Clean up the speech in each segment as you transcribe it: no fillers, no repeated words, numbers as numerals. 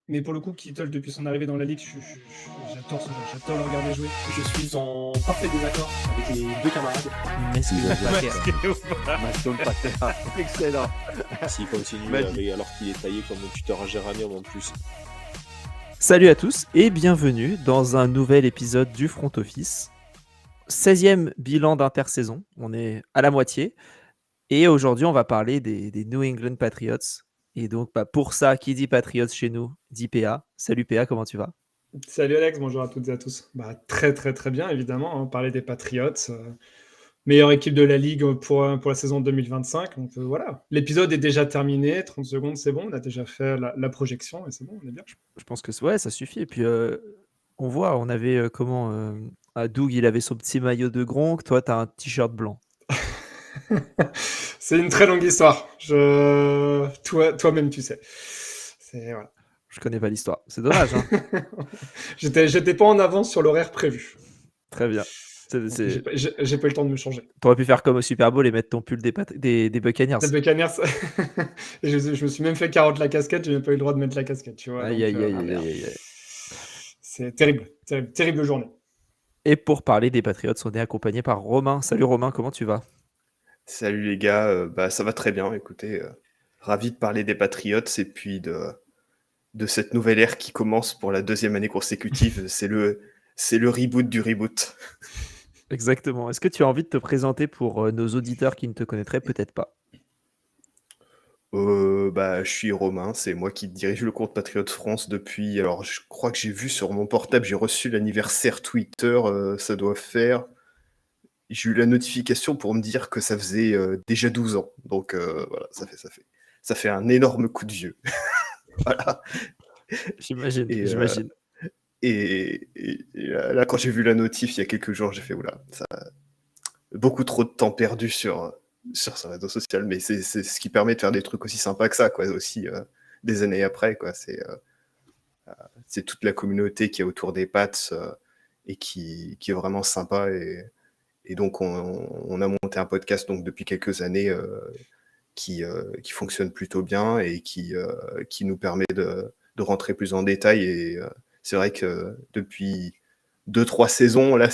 Mais pour le coup, Kittle, depuis son arrivée dans la ligue, j'adore ce joueur, j'adore le regarder jouer. Je suis en parfait désaccord avec les deux camarades. Maston Pater, excellent. S'il continue alors qu'il est taillé comme un tuteur à géranium en plus. Salut à tous et bienvenue dans un nouvel épisode du Front Office. 16e bilan d'intersaison, on est à la moitié. Et aujourd'hui, on va parler des New England Patriots. Et donc, pour ça, qui dit Patriots chez nous, dit PA. Salut PA, comment tu vas ? Salut Alex, bonjour à toutes et à tous. Très bien, évidemment, hein, parler des Patriots. Meilleure équipe de la Ligue pour la saison 2025. Donc voilà, l'épisode est déjà terminé, 30 secondes, c'est bon, on a déjà fait la projection et c'est bon, on est bien. Je pense que ouais, ça suffit. Et puis, on voit, on avait Doug, il avait son petit maillot de Gronk, toi, tu as un t-shirt blanc. C'est une très longue histoire. Toi-même, tu sais. Voilà. Je connais pas l'histoire. C'est dommage. Hein. J'étais pas en avance sur l'horaire prévu. Très bien. J'ai pas eu le temps de me changer. T'aurais pu faire comme au Super Bowl et mettre ton pull des Buccaneers. Des Buccaneers. je me suis même fait carotte la casquette, j'ai même pas eu le droit de mettre la casquette, tu vois. Aïe. C'est terrible journée. Et pour parler des Patriots, on est accompagné par Romain. Salut Romain, comment tu vas ? Salut les gars, ça va très bien, écoutez, ravi de parler des Patriots et puis de cette nouvelle ère qui commence pour la deuxième année consécutive, c'est le reboot du reboot. Exactement. Est-ce que tu as envie de te présenter pour nos auditeurs qui ne te connaîtraient peut-être pas ? Je suis Romain, c'est moi qui dirige le compte Patriots France depuis, alors je crois que j'ai vu sur mon portable, j'ai reçu l'anniversaire Twitter, ça doit faire... J'ai eu la notification pour me dire que ça faisait déjà 12 ans. Donc voilà, ça fait un énorme coup de vieux. Voilà. J'imagine. Et là, quand j'ai vu la notif il y a quelques jours, j'ai fait oula, ça beaucoup trop de temps perdu sur ce réseau social, mais c'est ce qui permet de faire des trucs aussi sympas que ça, quoi, aussi des années après, quoi. C'est toute la communauté qui est autour des Pats et qui est vraiment sympa et donc on a monté un podcast donc depuis quelques années qui fonctionne plutôt bien et qui nous permet de rentrer plus en détail. Et c'est vrai que depuis 2-3 saisons, là,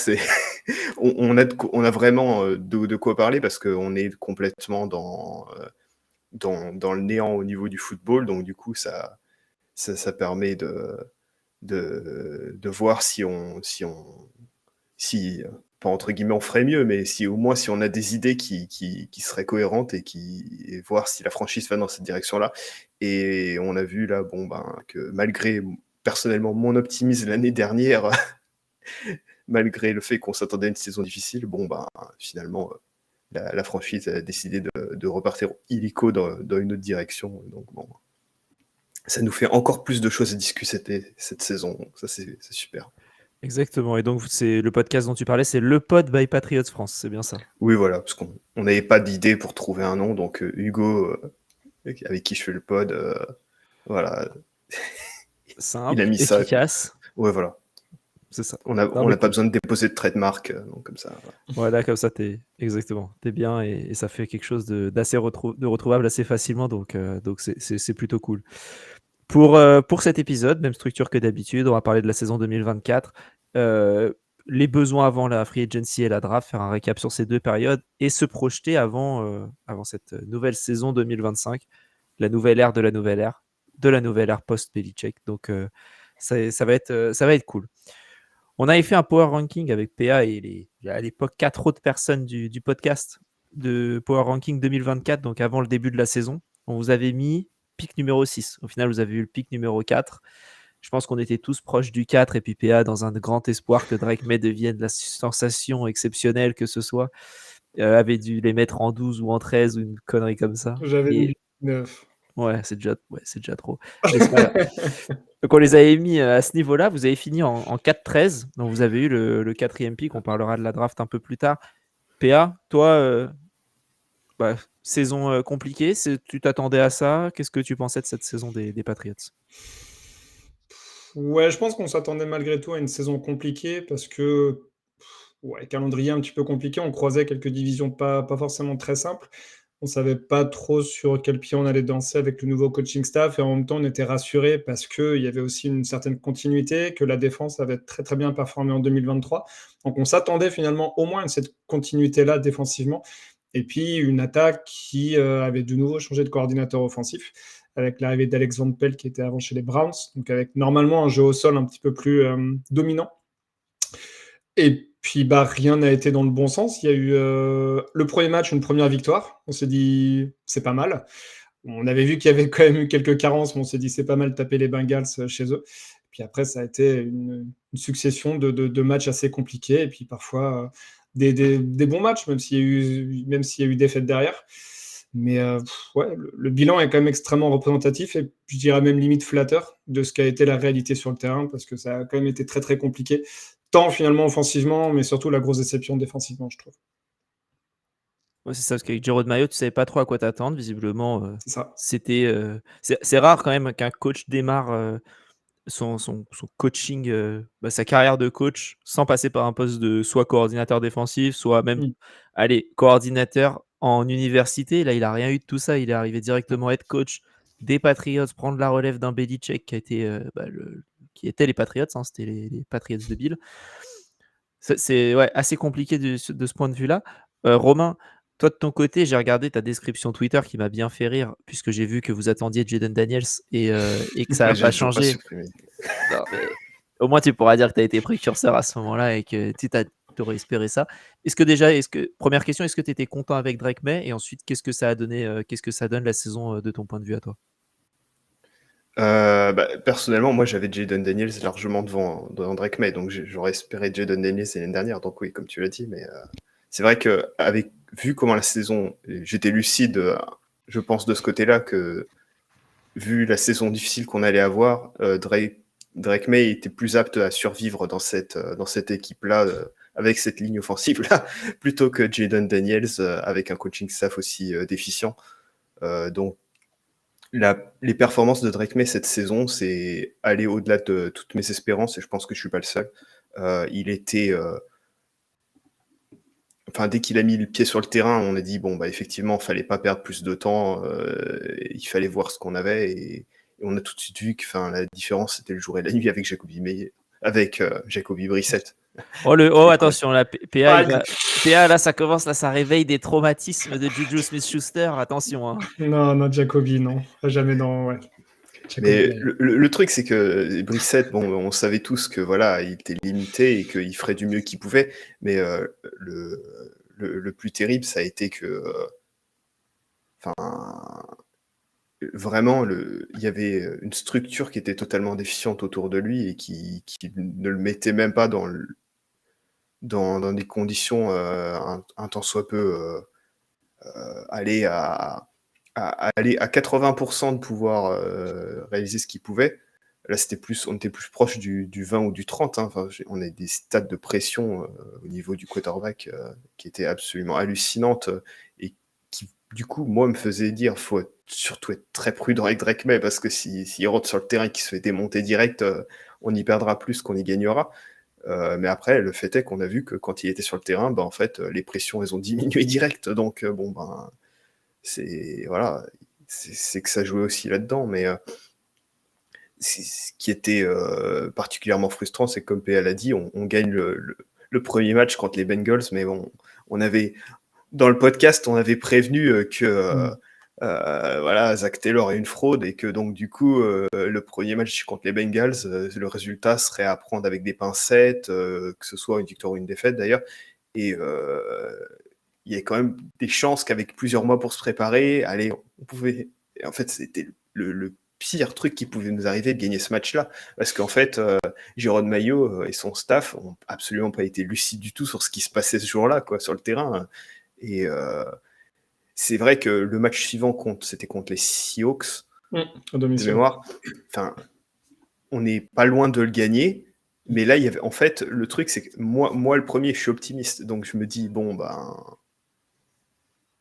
on a vraiment de quoi parler parce qu'on est complètement dans le néant au niveau du football. Donc du coup, ça permet de voir si pas entre guillemets on ferait mieux, mais si au moins si on a des idées qui seraient cohérentes et voir si la franchise va dans cette direction-là. Et on a vu là, que malgré personnellement mon optimisme l'année dernière, malgré le fait qu'on s'attendait à une saison difficile, finalement la franchise a décidé de repartir illico dans une autre direction. Donc ça nous fait encore plus de choses à discuter cette saison. Donc ça c'est super. Exactement. Et donc, c'est le podcast dont tu parlais, c'est le Pod by Patriots France, c'est bien ça ? Oui, voilà, parce qu'on n'avait pas d'idée pour trouver un nom, donc Hugo, avec qui je fais le pod, voilà. Simple, il a mis efficace. Ça. Ouais, voilà. C'est ça. On n'a pas besoin de déposer de trademark, donc comme ça. Voilà, comme ça, t'es bien et ça fait quelque chose d'assez retrouvable assez facilement, donc c'est plutôt cool. Pour cet épisode, même structure que d'habitude, on va parler de la saison 2024, les besoins avant la free agency et la draft, faire un récap sur ces deux périodes et se projeter avant cette nouvelle saison 2025, la nouvelle ère de la nouvelle ère post-Belichick. Donc ça va être cool. On avait fait un power ranking avec PA et à l'époque 4 autres personnes du podcast de power ranking 2024, donc avant le début de la saison. On vous avait mis pick numéro 6. Au final, vous avez eu le pick numéro 4. Je pense qu'on était tous proches du 4 et puis PA dans un grand espoir que Drake May devienne la sensation exceptionnelle que ce soit. Avait dû les mettre en 12 ou en 13 ou une connerie comme ça. J'avais mis 9. Ouais, c'est déjà trop. Donc on les avait mis à ce niveau-là. Vous avez fini en 4-13. Donc vous avez eu le 4e pick. On parlera de la draft un peu plus tard. PA, toi, saison compliquée. Tu t'attendais à ça ? Qu'est-ce que tu pensais de cette saison des Patriots ? Ouais, je pense qu'on s'attendait malgré tout à une saison compliquée parce que calendrier un petit peu compliqué. On croisait quelques divisions pas forcément très simples. On savait pas trop sur quel pied on allait danser avec le nouveau coaching staff et en même temps, on était rassurés parce qu'il y avait aussi une certaine continuité, que la défense avait très, très bien performé en 2023. Donc on s'attendait finalement au moins à cette continuité-là défensivement et puis une attaque qui, avait de nouveau changé de coordinateur offensif avec l'arrivée d'Alex Van Pelt qui était avant chez les Browns, donc avec normalement un jeu au sol un petit peu plus, dominant. Et puis, bah, rien n'a été dans le bon sens. Il y a eu le premier match, une première victoire. On s'est dit, c'est pas mal. On avait vu qu'il y avait quand même eu quelques carences, mais on s'est dit, c'est pas mal de taper les Bengals chez eux. Puis après, ça a été une succession de matchs assez compliqués. Et puis parfois, des bons matchs, même s'il y a eu défaite derrière. Mais ouais, le bilan est quand même extrêmement représentatif et je dirais même limite flatteur de ce qu'a été la réalité sur le terrain parce que ça a quand même été très très compliqué tant finalement offensivement, mais surtout la grosse déception défensivement, je trouve. Ouais, c'est ça, parce qu'avec Jerod Mayo, tu savais pas trop à quoi t'attendre. Visiblement, C'est ça. c'était, c'est rare quand même qu'un coach démarre, son coaching, sa carrière de coach sans passer par un poste de soit coordinateur défensif, soit même, Mm. allez, coordinateur en université. Là, il a rien eu de tout ça. Il est arrivé directement head coach des Patriots, prendre la relève d'un Belichick qui a été, qui était les Patriots, hein, c'était les Patriots de Bill. C'est ouais, assez compliqué de ce point de vue-là. Romain, toi de ton côté, j'ai regardé ta description Twitter qui m'a bien fait rire, puisque j'ai vu que vous attendiez Jayden Daniels et que ça n'a pas J'ai toujours pas changé. supprimé. Non, mais au moins tu pourras dire que tu as été précurseur à ce moment-là et que tu aurais espéré ça. Première question, est-ce que tu étais content avec Drake May? Et ensuite, qu'est-ce que ça a donné, qu'est-ce que ça donne la saison de ton point de vue à toi? Personnellement, moi j'avais Jayden Daniels largement devant Drake May, donc j'aurais espéré Jayden Daniels l'année dernière, donc oui, comme tu l'as dit, mais c'est vrai que vu comment la saison, j'étais lucide, je pense de ce côté-là, que vu la saison difficile qu'on allait avoir, Drake May était plus apte à survivre dans cette équipe-là, avec cette ligne offensive-là, plutôt que Jayden Daniels, avec un coaching staff aussi déficient. Donc, les performances de Drake May cette saison, c'est aller au-delà de toutes mes espérances, et je pense que je suis pas le seul. Il était... dès qu'il a mis le pied sur le terrain, on a dit, bon, effectivement, il fallait pas perdre plus de temps, il fallait voir ce qu'on avait, et on a tout de suite vu que la différence, c'était le jour et la nuit avec Jacoby Brissett. Attention, là, PA, là, ça commence, là, ça réveille des traumatismes de Juju Smith-Schuster, attention. Hein. Non, Jacoby, non. Jamais dans... Ouais. Mais le truc, c'est que Brissett, on savait tous que voilà, il était limité et qu'il ferait du mieux qu'il pouvait. Mais le plus terrible, ça a été que, vraiment, il y avait une structure qui était totalement déficiente autour de lui et qui ne le mettait même pas dans des conditions un tant soit peu aller à 80% de pouvoir réaliser ce qu'il pouvait. Là, on était plus proche du 20 ou du 30. Hein. On a des stats de pression au niveau du quarterback qui étaient absolument hallucinantes et qui, du coup, moi, me faisaient dire qu'il faut surtout être très prudent avec Drake May parce que s'il rentre sur le terrain et qu'il se fait démonter direct, on y perdra plus qu'on y gagnera. Mais après, le fait est qu'on a vu que quand il était sur le terrain, en fait, les pressions, elles ont diminué direct. Donc, c'est que ça jouait aussi là-dedans, mais ce qui était particulièrement frustrant, c'est que comme PA l'a dit, on gagne le premier match contre les Bengals, mais on avait dans le podcast, on avait prévenu que Zach Taylor est une fraude et que donc du coup le premier match contre les Bengals, le résultat serait à prendre avec des pincettes, que ce soit une victoire ou une défaite d'ailleurs, et il y a quand même des chances qu'avec plusieurs mois pour se préparer, allez, on pouvait... Et en fait, c'était le pire truc qui pouvait nous arriver de gagner ce match-là. Parce qu'en fait, Jerod Mayo et son staff n'ont absolument pas été lucides du tout sur ce qui se passait ce jour-là, sur le terrain. Et c'est vrai que le match suivant, c'était contre les Seahawks, de mémoire. On n'est pas loin de le gagner. Mais là, en fait, le truc, c'est que moi, le premier, je suis optimiste. Donc, je me dis,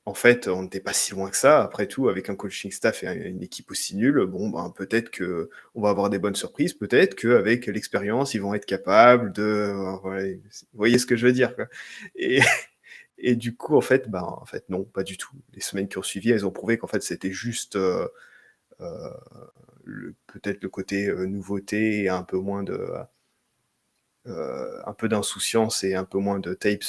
en fait, on n'était pas si loin que ça. Après tout, avec un coaching staff et une équipe aussi nulle, peut-être qu'on va avoir des bonnes surprises. Peut-être qu'avec l'expérience, ils vont être capables de... vous voyez ce que je veux dire, quoi. Et du coup, en fait, non, pas du tout. Les semaines qui ont suivi, elles ont prouvé qu'en fait, c'était juste peut-être le côté nouveauté et un peu moins un peu d'insouciance et un peu moins de tapes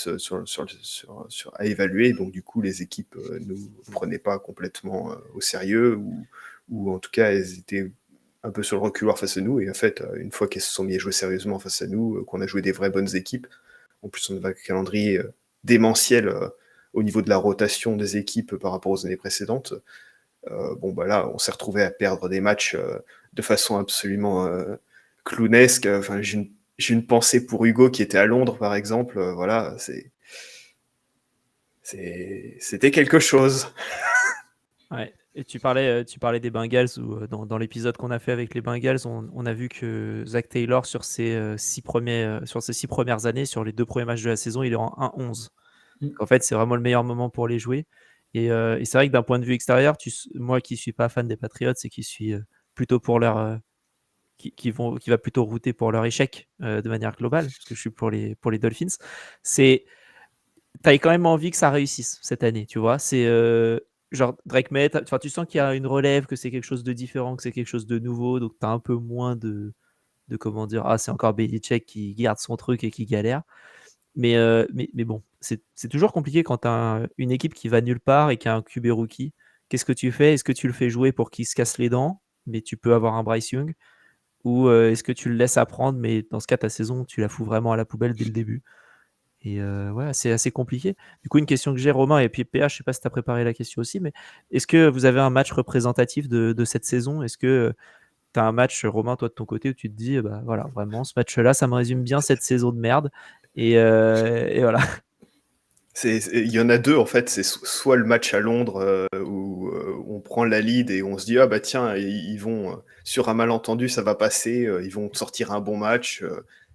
à évaluer. Donc, du coup, les équipes ne nous prenaient pas complètement au sérieux ou en tout cas, elles étaient un peu sur le reculoir face à nous. Et en fait, une fois qu'elles se sont mis à jouer sérieusement face à nous, qu'on a joué des vraies bonnes équipes, en plus, on avait un calendrier démentiel au niveau de la rotation des équipes par rapport aux années précédentes. Là, on s'est retrouvé à perdre des matchs de façon absolument clownesque. Enfin, j'ai une pensée pour Hugo qui était à Londres, par exemple. Voilà, c'était quelque chose. Ouais. Et tu parlais des Bengals, où dans l'épisode qu'on a fait avec les Bengals, on a vu que Zach Taylor, sur ses 6 premières années, sur les 2 premiers matchs de la saison, il est en 1-11. En fait, c'est vraiment le meilleur moment pour les jouer. Et c'est vrai que d'un point de vue extérieur, moi qui suis pas fan des Patriots et qui suis plutôt pour leur qui va plutôt router pour leur échec de manière globale, parce que je suis pour les Dolphins, t'as quand même envie que ça réussisse cette année, tu vois. C'est genre Drake May, tu sens qu'il y a une relève, que c'est quelque chose de différent, que c'est quelque chose de nouveau, donc t'as un peu moins de comment dire, c'est encore Belichick qui garde son truc et qui galère. Mais bon, c'est toujours compliqué quand t'as une équipe qui va nulle part et qui a un QB rookie. Qu'est-ce que tu fais? Est-ce que tu le fais jouer pour qu'il se casse les dents, mais tu peux avoir un Bryce Young? Ou est-ce que tu le laisses apprendre, mais dans ce cas, ta saison, tu la fous vraiment à la poubelle dès le début? Et ouais, c'est assez compliqué. Du coup, une question que j'ai, Romain, et puis PH, je sais pas si tu as préparé la question aussi, mais est-ce que vous avez un match représentatif de cette saison? Est-ce que tu as un match, Romain, toi de ton côté, où tu te dis, voilà, vraiment, ce match-là, ça me résume bien cette saison de merde. Et voilà. Il y en a deux, en fait. C'est soit le match à Londres où on prend la lead et on se dit, tiens, ils vont, sur un malentendu, ça va passer, ils vont sortir un bon match,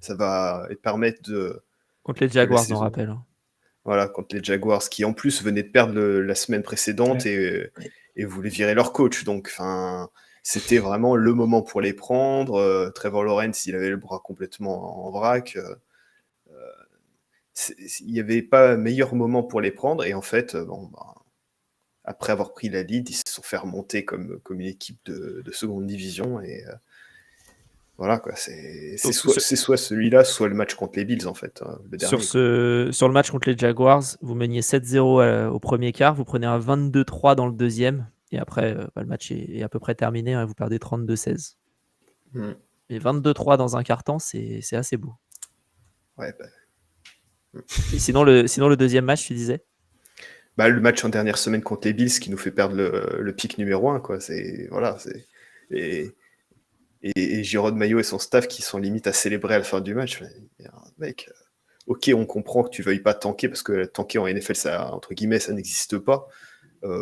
ça va permettre Contre les que la Jaguars, on saison... rappelle. Voilà, contre les Jaguars, qui en plus venaient de perdre la semaine précédente et voulaient virer leur coach. Donc, c'était vraiment le moment pour les prendre. Trevor Lawrence, il avait le bras complètement en vrac. Il n'y avait pas meilleur moment pour les prendre. Et en fait, après avoir pris la lead, ils se sont fait remonter comme une équipe de seconde division. Et voilà, quoi. C'est soit celui-là, soit le match contre les Bills, en fait, le dernier. Sur le match contre les Jaguars, vous meniez 7-0 au premier quart, vous prenez un 22-3 dans le deuxième, et après, le match est à peu près terminé, hein, vous perdez 32-16. Et 22-3 dans un quart-temps, c'est assez beau. Ouais, Et sinon, le deuxième match, tu disais? Le match en dernière semaine contre les Bills qui nous fait perdre le pick numéro 1, quoi. Et Jérôme Maillot et son staff qui sont limite à célébrer à la fin du match. Mec, ok, on comprend que tu veuilles pas tanker parce que tanker en NFL, ça, entre guillemets, ça n'existe pas,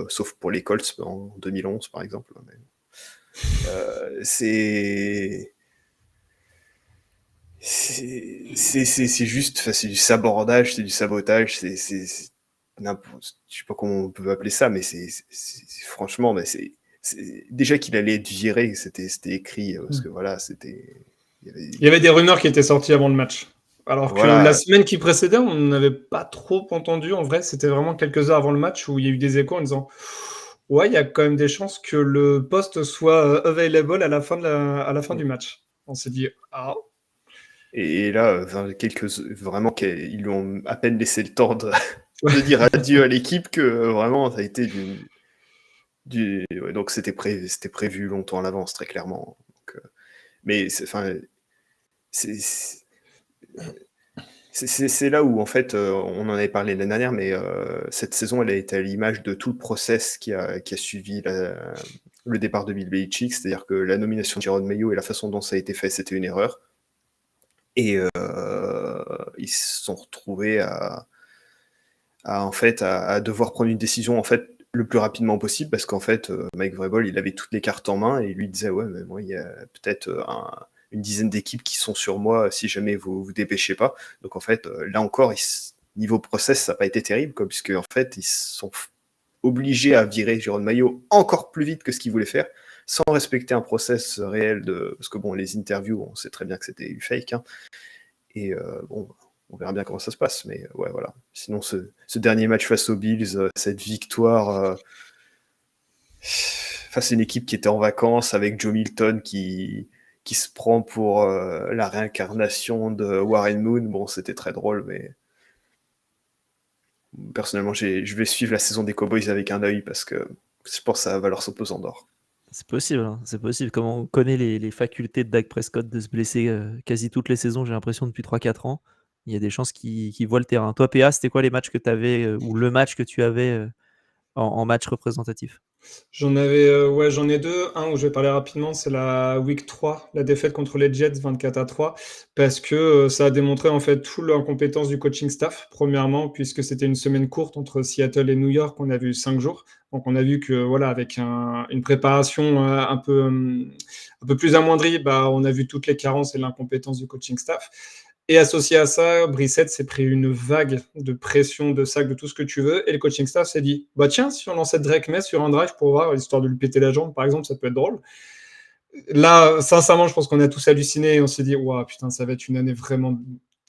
sauf pour les Colts en 2011 par exemple. C'est juste, c'est du sabordage, c'est du sabotage, je sais pas comment on peut appeler ça, mais franchement, déjà qu'il allait être viré, c'était écrit, parce que voilà, il y avait des rumeurs qui étaient sorties avant le match. Alors que la semaine qui précédait, on n'avait pas trop entendu. En vrai, c'était vraiment quelques heures avant le match où il y a eu des échos en disant ouais, il y a quand même des chances que le poste soit available à la fin du match. On s'est dit Et là, vraiment, ils lui ont à peine laissé le temps de dire adieu à l'équipe que vraiment, ça a été donc c'était prévu longtemps à l'avance, très clairement. Donc, mais c'est là où, en fait, on en avait parlé l'année dernière, mais cette saison, elle a été à l'image de tout le process qui a suivi le départ de Bill Belichick, c'est-à-dire que la nomination de Jérôme Maillot et la façon dont ça a été fait, c'était une erreur. Et ils se sont retrouvés à devoir prendre une décision en fait le plus rapidement possible parce qu'en fait Mike Vrabel il avait toutes les cartes en main et lui disait ouais mais moi il y a peut-être une dizaine d'équipes qui sont sur moi si jamais vous vous dépêchez pas. Donc en fait là encore niveau process ça n'a pas été terrible quoi, puisque en fait ils sont obligés à virer Jérôme Maillot encore plus vite que ce qu'ils voulaient faire sans respecter un process réel parce que bon les interviews on sait très bien que c'était du fake hein. Et on verra bien comment ça se passe. Mais ouais, voilà. Sinon, ce dernier match face aux Bills, cette victoire face à une équipe qui était en vacances avec Joe Milton qui se prend pour la réincarnation de Warren Moon. Bon, c'était très drôle, mais personnellement, je vais suivre la saison des Cowboys avec un œil parce que je pense que ça va leur sauter aux d'or. C'est possible, hein, c'est possible. Comme on connaît les facultés de Dak Prescott de se blesser quasi toutes les saisons, j'ai l'impression depuis 3-4 ans, il y a des chances qu'il voit le terrain. Toi, PA, c'était quoi les matchs que tu avais ou le match que tu avais en match représentatif? J'en ai deux. Un où je vais parler rapidement, c'est la Week 3, la défaite contre les Jets 24-3, parce que ça a démontré en fait toute l'incompétence du coaching staff, premièrement, puisque c'était une semaine courte entre Seattle et New York, on a vu 5 jours. Donc on a vu que voilà, avec une préparation un peu plus amoindrie, bah, on a vu toutes les carences et l'incompétence du coaching staff. Et associé à ça, Brissett s'est pris une vague de pression, de sac, de tout ce que tu veux. Et le coaching staff s'est dit, bah tiens, si on lançait Drake May sur un drive pour voir, histoire de lui péter la jambe, par exemple, ça peut être drôle. Là, sincèrement, je pense qu'on a tous halluciné et on s'est dit, waouh, putain, ça va être une année vraiment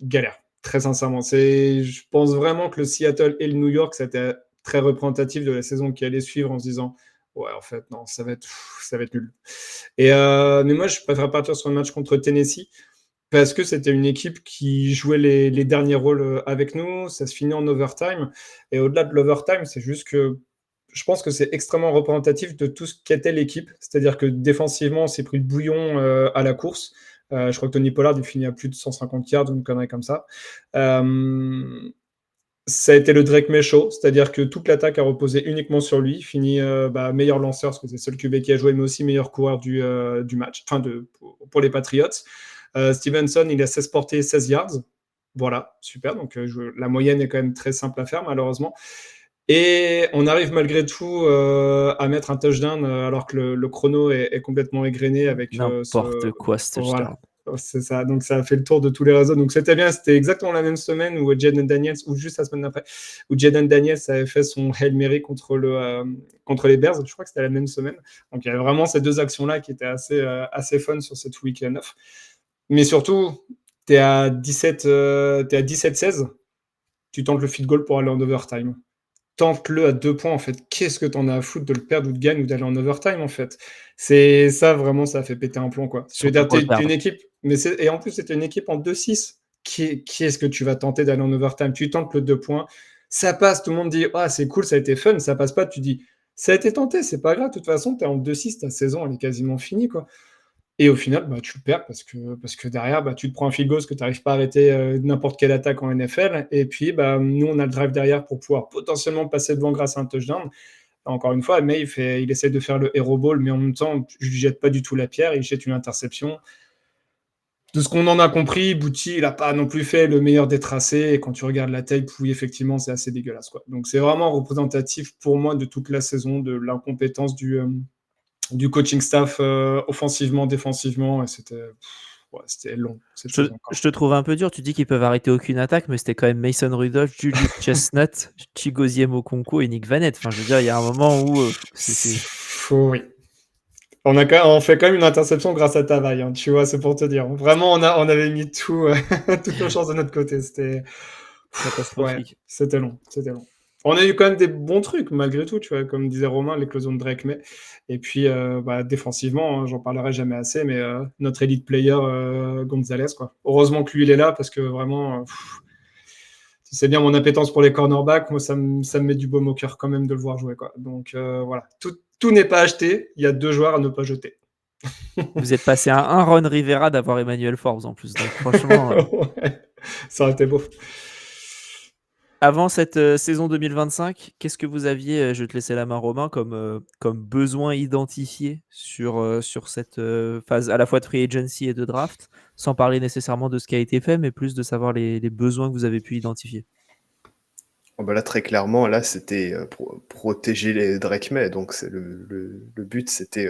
galère. Très sincèrement. Je pense vraiment que le Seattle et le New York, c'était très représentatif de la saison qui allait suivre en se disant, ouais, en fait, non, ça va être nul. Mais moi, je préfère partir sur un match contre Tennessee parce que c'était une équipe qui jouait les derniers rôles avec nous. Ça se finit en overtime. Et au-delà de l'overtime, c'est juste que je pense que c'est extrêmement représentatif de tout ce qu'était l'équipe. C'est-à-dire que défensivement, on s'est pris le bouillon à la course. Je crois que Tony Pollard, il finit à plus de 150 yards, une connerie comme ça. Ça a été le Drake May Show, c'est-à-dire que toute l'attaque a reposé uniquement sur lui. Il finit meilleur lanceur, parce que c'est le seul QB qui a joué, mais aussi meilleur coureur du match, pour les Patriots. Stevenson, il a 16 portées, 16 yards. Voilà, super. Donc la moyenne est quand même très simple à faire, malheureusement. Et on arrive malgré tout à mettre un touchdown alors que le chrono est complètement égrené avec N'importe quoi, ce touchdown. Voilà. C'est ça, donc ça a fait le tour de tous les réseaux. Donc c'était bien, c'était exactement la même semaine où Jaden Daniels, ou juste la semaine d'après, où Jaden Daniels avait fait son Hail Mary contre les Bears. Je crois que c'était la même semaine. Donc il y avait vraiment ces deux actions-là qui étaient assez fun sur cette week 9. Mais surtout, tu es à 17-16, tu tentes le field goal pour aller en overtime. Tente-le à 2 points, en fait. Qu'est-ce que t'en as à foutre de le perdre ou de gagner ou d'aller en overtime, en fait? C'est ça, vraiment, ça a fait péter un plomb, quoi. Je veux dire, t'es une équipe, et en plus, c'était une équipe en 2-6. Qui est-ce que tu vas tenter d'aller en overtime? Tu tentes le 2 points, ça passe, tout le monde dit, ah, c'est cool, ça a été fun, ça passe pas, tu dis, ça a été tenté, c'est pas grave, de toute façon, t'es en 2-6, ta saison, elle est quasiment finie, quoi. Et au final, bah, tu le perds parce que derrière, bah, tu te prends un field goal parce que tu n'arrives pas à arrêter n'importe quelle attaque en NFL. Et puis, bah, nous, on a le drive derrière pour pouvoir potentiellement passer devant grâce à un touchdown. Encore une fois, mais il essaie de faire le hero ball, mais en même temps, je lui jette pas du tout la pierre, il jette une interception. De ce qu'on en a compris, Boutti, il n'a pas non plus fait le meilleur des tracés. Et quand tu regardes la tape, oui, effectivement, c'est assez dégueulasse, quoi. Donc, c'est vraiment représentatif pour moi de toute la saison, de l'incompétence du coaching staff offensivement, défensivement, et c'était long. Je te trouve un peu dur. Tu dis qu'ils peuvent arrêter aucune attaque, mais c'était quand même Mason Rudolph, Julius Chestnut, Chigozie Okonkwo et Nick Vannett. Enfin, je veux dire, il y a un moment où oui. On fait quand même une interception grâce à Tavaille, hein, tu vois, c'est pour te dire. Vraiment, on avait mis toutes nos chances de notre côté. C'était catastrophique. Ouais, c'était long. On a eu quand même des bons trucs, malgré tout, tu vois, comme disait Romain, l'éclosion de Drake May. Et puis, défensivement, hein, j'en parlerai jamais assez, mais notre elite player, Gonzalez, quoi. Heureusement que lui, il est là, parce que vraiment, tu sais bien, mon appétence pour les cornerbacks, moi, ça me met du baume au cœur quand même de le voir jouer, quoi. Donc, voilà. Tout n'est pas acheté, il y a 2 joueurs à ne pas jeter. Vous êtes passé à un Ron Rivera d'avoir Emmanuel Forbes en plus, donc franchement... Ouais, ça aurait été beau. Avant cette saison 2025, qu'est-ce que vous aviez, je vais te laisser la main Romain, comme besoin identifié sur cette phase à la fois de free agency et de draft, sans parler nécessairement de ce qui a été fait, mais plus de savoir les besoins que vous avez pu identifier? Oh bah là, très clairement, là, c'était protéger les Drake May. Donc, le but, c'était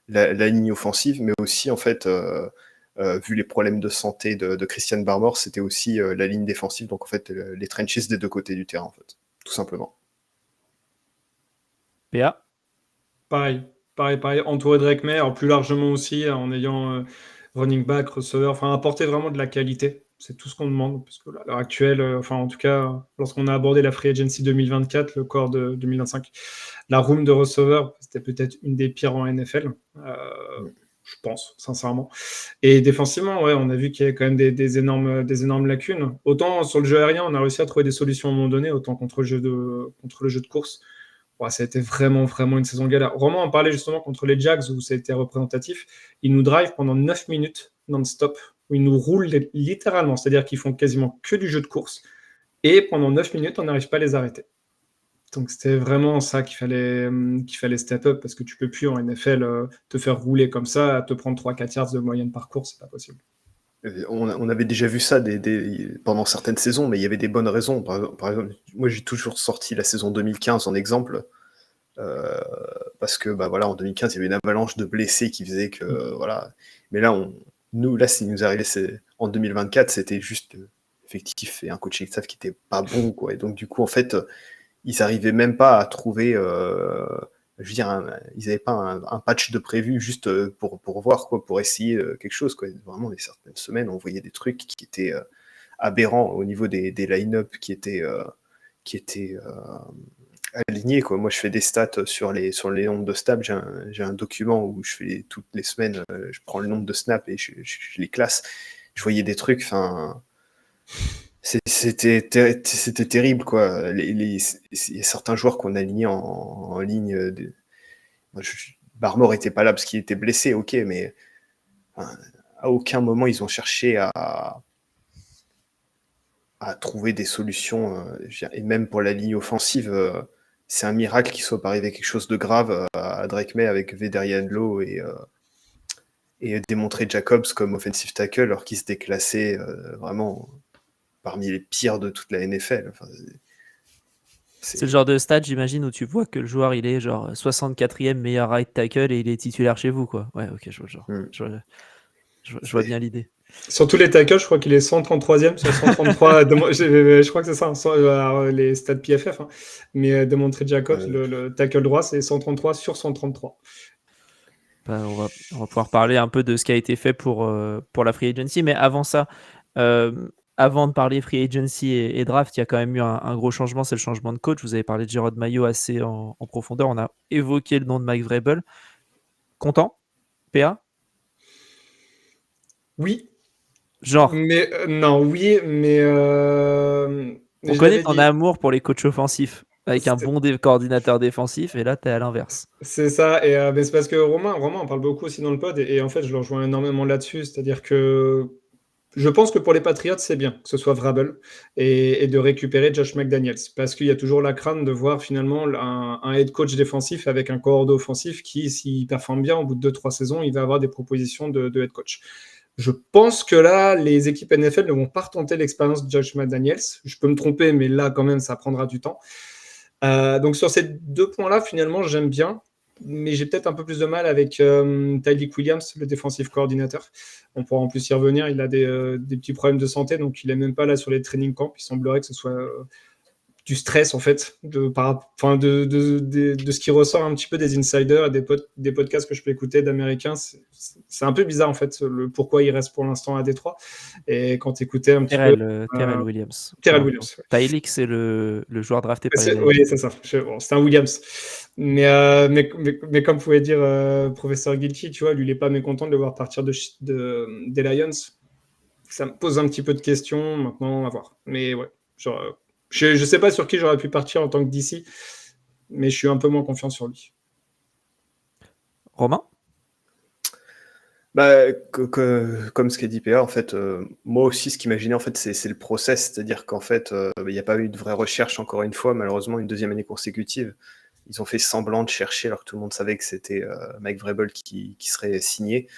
la ligne offensive, mais aussi, en fait, vu les problèmes de santé de Christian Barmore, c'était aussi la ligne défensive. Donc, en fait, les trenches des deux côtés du terrain, en fait, tout simplement. PA? Pareil. Entourer Drake May, alors plus largement aussi, en ayant running back, receveur, enfin apporter vraiment de la qualité. C'est tout ce qu'on demande, parce que à l'heure actuelle, enfin en tout cas, lorsqu'on a abordé la Free Agency 2024, le corps de 2025, la room de receveur, c'était peut-être une des pires en NFL, je pense, sincèrement. Et défensivement, ouais, on a vu qu'il y avait quand même des énormes lacunes. Autant sur le jeu aérien, on a réussi à trouver des solutions à un moment donné, autant contre le jeu de course. Ouais, ça a été vraiment une saison galère. Romain en parlait justement contre les Jags où ça a été représentatif. Ils nous drive pendant 9 minutes non-stop, où ils nous roulent littéralement, c'est-à-dire qu'ils font quasiment que du jeu de course. Et pendant 9 minutes, on n'arrive pas à les arrêter. Donc c'était vraiment ça qu'il fallait step up, parce que tu peux plus en NFL te faire rouler comme ça, te prendre 3-4 yards de moyenne par course, c'est pas possible. On avait déjà vu ça pendant certaines saisons, mais il y avait des bonnes raisons. Par exemple, moi j'ai toujours sorti la saison 2015 en exemple, parce que voilà, en 2015 il y avait une avalanche de blessés qui faisait que voilà. Mais là, ce qui nous arrivait en 2024, c'était juste effectif et un coaching staff qui était pas bon, quoi. Et donc du coup, en fait, ils arrivaient même pas à trouver. Je veux dire, ils n'avaient pas un patch de prévu juste pour voir, quoi, pour essayer quelque chose, quoi. Vraiment, certaines semaines, on voyait des trucs qui étaient aberrants au niveau des line-up qui étaient alignés, quoi. Moi, je fais des stats sur les nombres de snaps. J'ai un document où je fais toutes les semaines, je prends le nombre de snaps et je les classe. Je voyais des trucs, enfin. C'était terrible, quoi. Il y a certains joueurs qu'on a alignés en ligne. Barmore était pas là parce qu'il était blessé, ok, mais à aucun moment ils ont cherché à trouver des solutions. Et même pour la ligne offensive, c'est un miracle qu'il soit pas arrivé quelque chose de grave à Drake May avec Vederian Lowe et démontrer Jacobs comme offensive tackle alors qu'il s'était classé vraiment parmi les pires de toute la NFL. Enfin, C'est le genre de stade, j'imagine, où tu vois que le joueur, il est genre 64e meilleur right tackle et il est titulaire chez vous, quoi. Ouais, ok, je vois le genre. Je vois bien l'idée. Sur tous les tackles, je crois qu'il est 133e sur 133. Je crois que c'est ça, les stats PFF. Hein. Mais démontrer Jacobs, le tackle droit, c'est 133 sur 133. On va pouvoir parler un peu de ce qui a été fait pour la Free Agency. Mais avant ça, avant de parler Free Agency et draft, il y a quand même eu un gros changement, c'est le changement de coach. Vous avez parlé de Jerod Mayo assez en profondeur. On a évoqué le nom de Mike Vrabel. Content, PA? Oui. Genre. Mais non, oui, mais. On connaît ton amour pour les coachs offensifs, avec un bon coordinateur défensif, et là, t'es à l'inverse. C'est ça, et mais c'est parce que Romain en parle beaucoup aussi dans le pod, et en fait, je le rejoins énormément là-dessus, c'est-à-dire que je pense que pour les Patriots, c'est bien que ce soit Vrabel et de récupérer Josh McDaniels, parce qu'il y a toujours la crainte de voir finalement un head coach défensif avec un coordonnateur offensif qui, s'il performe bien au bout de 2-3 saisons, il va avoir des propositions de head coach. Je pense que là, les équipes NFL ne vont pas retenter l'expérience de Josh McDaniels. Je peux me tromper, mais là, quand même, ça prendra du temps. Donc sur ces deux points-là, finalement, j'aime bien, mais j'ai peut-être un peu plus de mal avec Tyreek Williams, le défensif coordinateur. On pourra en plus y revenir. Il a des petits problèmes de santé, donc il n'est même pas là sur les training camps. Il semblerait que ce soit du stress, en fait, de ce qui ressort un petit peu des insiders et des podcasts que je peux écouter d'Américains. C'est un peu bizarre, en fait, le pourquoi il reste pour l'instant à Détroit. Et quand tu écoutais un petit peu... Terrell Williams. Terrell Williams, ouais. Tyreek, c'est le joueur drafté par les... Oui, c'est ça. C'est un Williams. Mais comme pouvait dire professeur Gilkey, tu vois, lui, il n'est pas mécontent de le voir partir des Lions. Ça me pose un petit peu de questions. Maintenant, à voir. Mais ouais, genre, je ne sais pas sur qui j'aurais pu partir en tant que DC, mais je suis un peu moins confiant sur lui. Romain? Comme ce qu'a dit PA, en fait, moi aussi, ce qu'imaginais, en fait, c'est le process, c'est-à-dire qu'en fait, il n'y a pas eu de vraie recherche, encore une fois, malheureusement, une deuxième année consécutive. Ils ont fait semblant de chercher, alors que tout le monde savait que c'était Mike Vrabel qui serait signé.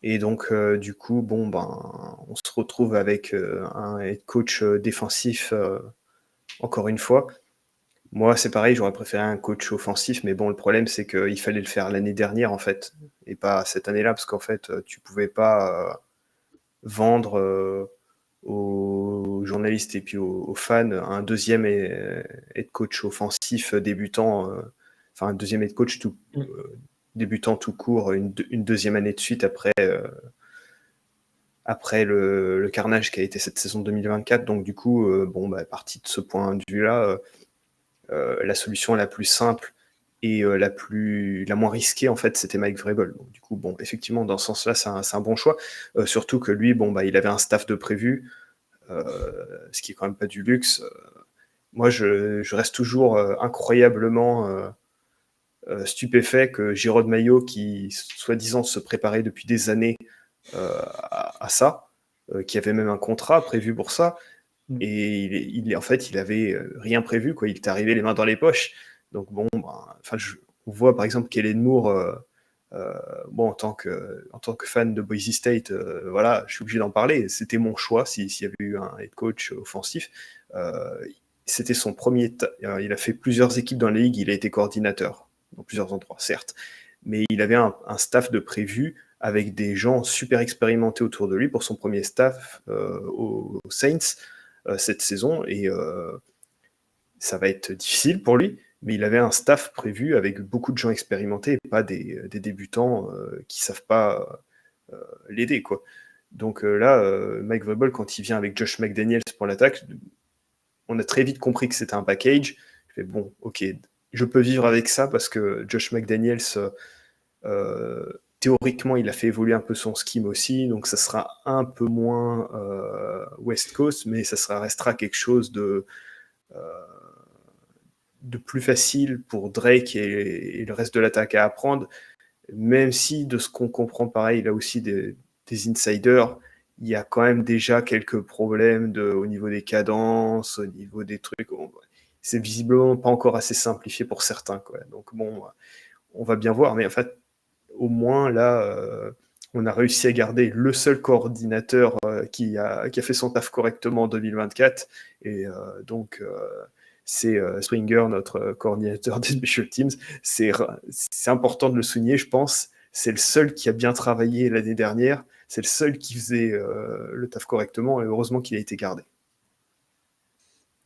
Et donc, du coup, on se retrouve avec un head coach défensif, encore une fois. Moi, c'est pareil, j'aurais préféré un coach offensif, mais bon, le problème, c'est qu'il fallait le faire l'année dernière, en fait, et pas cette année-là, parce qu'en fait, tu pouvais pas vendre aux journalistes et puis aux fans un deuxième head coach offensif débutant, un deuxième head coach débutant tout court, une deuxième année de suite après après le carnage qui a été cette saison 2024. Donc du coup, parti de ce point de vue-là, la solution la plus simple et la moins risquée, en fait, c'était Mike Vrabel. Donc, du coup, effectivement, dans ce sens-là, c'est un bon choix. Surtout que lui, il avait un staff de prévu, ce qui est quand même pas du luxe. Moi, je reste toujours incroyablement stupéfait que Jérôme Maillot, qui soi-disant se préparait depuis des années à ça, qui avait même un contrat prévu pour ça, et en fait, il avait rien prévu, quoi. Il est arrivé les mains dans les poches. Donc on voit par exemple Kellen Moore, en tant que fan de Boise State, voilà, je suis obligé d'en parler. C'était mon choix s'il y avait eu un head coach offensif. C'était son premier. Il a fait plusieurs équipes dans la ligue. Il a été coordinateur dans plusieurs endroits, certes, mais il avait un staff de prévu avec des gens super expérimentés autour de lui pour son premier staff aux Saints cette saison, et ça va être difficile pour lui, mais il avait un staff prévu avec beaucoup de gens expérimentés et pas des débutants qui savent pas l'aider, quoi. Donc là, Mike Vrabel, quand il vient avec Josh McDaniels pour l'attaque, on a très vite compris que c'était un package. Je fais bon, ok, je peux vivre avec ça parce que Josh McDaniels, théoriquement, il a fait évoluer un peu son scheme aussi, donc ça sera un peu moins West Coast, mais ça restera quelque chose de plus facile pour Drake et le reste de l'attaque à apprendre, même si de ce qu'on comprend, pareil, il a aussi des insiders, il y a quand même déjà quelques problèmes au niveau des cadences, au niveau des trucs. C'est visiblement pas encore assez simplifié pour certains, quoi. Donc on va bien voir, mais en fait, au moins là, on a réussi à garder le seul coordinateur qui a fait son taf correctement en 2024, et donc c'est Springer, notre coordinateur des Special Teams. C'est important de le souligner, je pense. C'est le seul qui a bien travaillé l'année dernière. C'est le seul qui faisait le taf correctement, et heureusement qu'il a été gardé.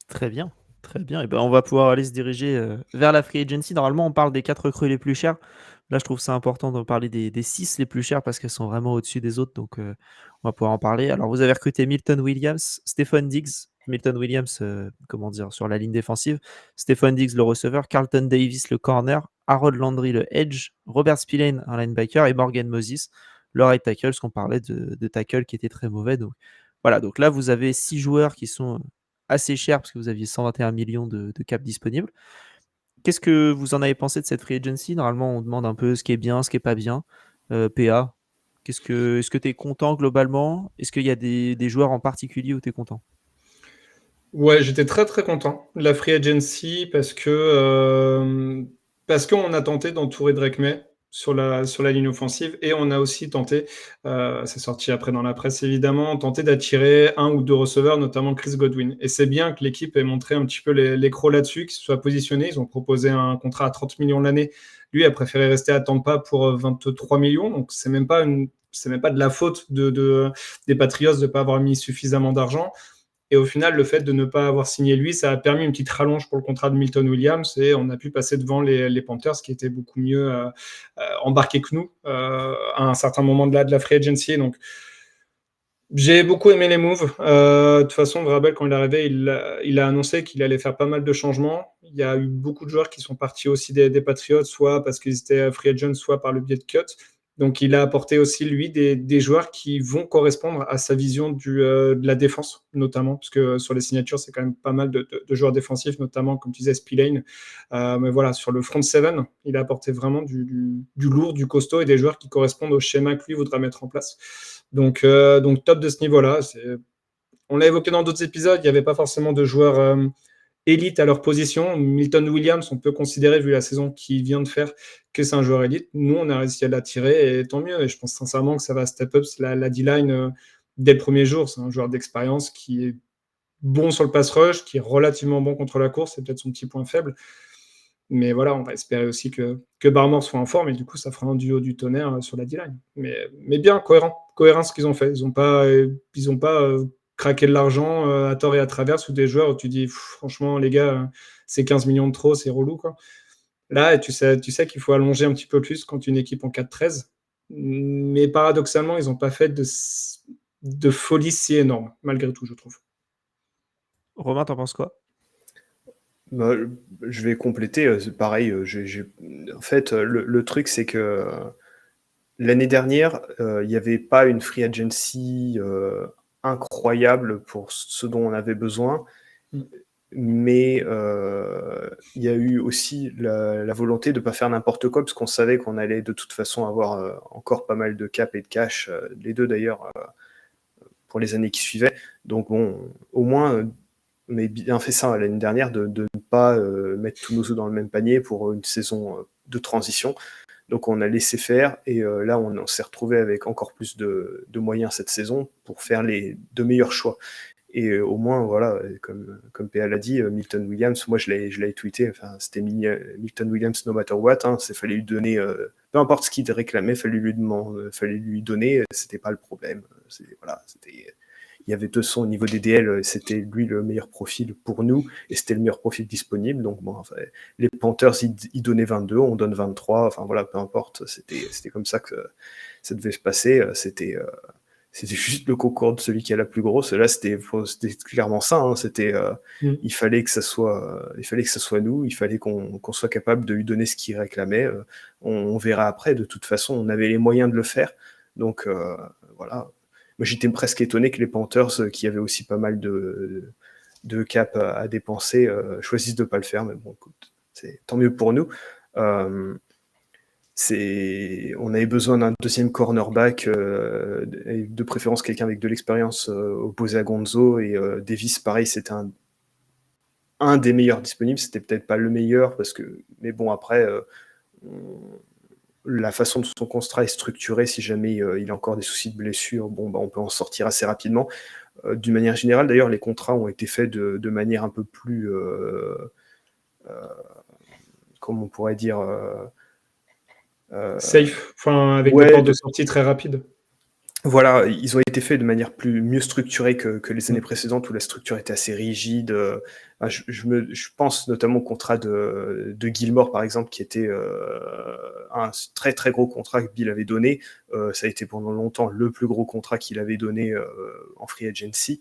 Très bien, très bien. Et ben, on va pouvoir aller se diriger vers la free agency. Normalement, on parle des 4 recrues les plus chères. Là, je trouve ça important de parler des 6 les plus chères parce qu'elles sont vraiment au-dessus des autres. Donc, on va pouvoir en parler. Alors, vous avez recruté Milton Williams, Stephon Diggs. Milton Williams, sur la ligne défensive. Stephon Diggs, le receveur. Carlton Davis, le corner. Harold Landry, le edge. Robert Spillane, un linebacker. Et Morgan Moses, le right tackle. Parce qu'on parlait de tackle qui était très mauvais. Donc, voilà. Donc là, vous avez 6 joueurs qui sont assez chers parce que vous aviez 121 millions de cap disponibles. Qu'est-ce que vous en avez pensé de cette free agency? Normalement, on demande un peu ce qui est bien, ce qui est pas bien. PA, est-ce que tu es content globalement? Est-ce qu'il y a des joueurs en particulier où tu es content? Ouais, j'étais très très content de la free agency parce qu'on a tenté d'entourer Drake May sur la ligne offensive, et on a aussi tenté, c'est sorti après dans la presse évidemment, tenté d'attirer un ou deux receveurs, notamment Chris Godwin. Et c'est bien que l'équipe ait montré un petit peu les crocs là-dessus, qu'ils se soient positionnés. Ils ont proposé un contrat à 30 millions l'année. Lui a préféré rester à Tampa pour 23 millions, donc c'est même pas de la faute des Patriots de ne pas avoir mis suffisamment d'argent. Et au final, le fait de ne pas avoir signé lui, ça a permis une petite rallonge pour le contrat de Milton Williams, et on a pu passer devant les Panthers, qui étaient beaucoup mieux embarqués que nous à un certain moment de la free agency. Donc, j'ai beaucoup aimé les moves. De toute façon, Vrabel, quand il est arrivé, il a annoncé qu'il allait faire pas mal de changements. Il y a eu beaucoup de joueurs qui sont partis aussi des Patriots, soit parce qu'ils étaient free agents, soit par le biais de cut. Donc, il a apporté aussi, lui, des joueurs qui vont correspondre à sa vision de la défense, notamment, parce que sur les signatures, c'est quand même pas mal de joueurs défensifs, notamment, comme tu disais, Spillane. Mais voilà, sur le front seven, il a apporté vraiment du lourd, du costaud, et des joueurs qui correspondent au schéma que lui voudra mettre en place. Donc top de ce niveau-là. On l'a évoqué dans d'autres épisodes, il n'y avait pas forcément de joueurs élite à leur position. Milton Williams, on peut considérer, vu la saison qu'il vient de faire, que c'est un joueur élite. Nous, on a réussi à l'attirer, et tant mieux. Et je pense sincèrement que ça va step up la D-line dès le premier jour. C'est un joueur d'expérience qui est bon sur le pass rush, qui est relativement bon contre la course, c'est peut-être son petit point faible. Mais voilà, on va espérer aussi que Barmore soit en forme, et du coup, ça fera un duo du tonnerre sur la D-line. Mais bien, cohérent ce qu'ils ont fait. Ils n'ont pas craqué de l'argent à tort et à travers sous des joueurs où tu dis, franchement, les gars, c'est 15 millions de trop, c'est relou, quoi. Là, tu sais qu'il faut allonger un petit peu plus quand une équipe en 4-13. Mais paradoxalement, ils n'ont pas fait de folie si énorme, malgré tout, je trouve. Romain, t'en penses quoi? Bah, je vais compléter, c'est pareil, en fait, le truc, c'est que l'année dernière, il n'y avait pas une free agency incroyable pour ce dont on avait besoin. Mm. Mais il y a eu aussi la volonté de ne pas faire n'importe quoi, parce qu'on savait qu'on allait de toute façon avoir encore pas mal de cap et de cash, les deux d'ailleurs, pour les années qui suivaient. Donc bon, au moins, on a bien fait ça l'année dernière, de ne pas mettre tous nos œufs dans le même panier pour une saison de transition. Donc on a laissé faire, et là on s'est retrouvé avec encore plus de moyens cette saison pour faire de meilleurs choix. Et au moins, voilà, comme PA l'a dit, Milton Williams, moi je l'avais tweeté, enfin, c'était Milton Williams no matter what, hein, il fallait lui donner, peu importe ce qu'il réclamait, fallait lui donner, c'était pas le problème. Voilà, il y avait 200 au niveau des DL, c'était lui le meilleur profil pour nous, et c'était le meilleur profil disponible. Donc bon, enfin, les Panthers, ils donnaient 22, on donne 23, enfin voilà, peu importe, c'était comme ça que ça devait se passer. C'était juste le concours de celui qui a la plus grosse. Et là, c'était clairement ça. Hein. Il fallait que ça soit nous. Il fallait qu'on soit capable de lui donner ce qu'il réclamait. On verra après. De toute façon, on avait les moyens de le faire. Donc voilà. Moi, j'étais presque étonné que les Panthers, qui avaient aussi pas mal de cap à dépenser, choisissent de pas le faire. Mais bon, écoute, c'est tant mieux pour nous. On avait besoin d'un deuxième cornerback, et de préférence quelqu'un avec de l'expérience, opposé à Gonzo, et Davis, pareil, c'était un des meilleurs disponibles. C'était peut-être pas le meilleur, mais bon, après, la façon dont son contrat est structuré, si jamais il a encore des soucis de blessure, bon, bah, on peut en sortir assez rapidement. D'une manière générale, d'ailleurs, les contrats ont été faits de manière un peu plus, comment on pourrait dire, safe, enfin, avec ouais, des portes de sortie très rapides. Voilà, ils ont été faits de manière mieux structurée que les années précédentes, où la structure était assez rigide. Je pense notamment au contrat de Gilmore, par exemple, qui était un très très gros contrat que Bill avait donné. Ça a été pendant longtemps le plus gros contrat qu'il avait donné en free agency.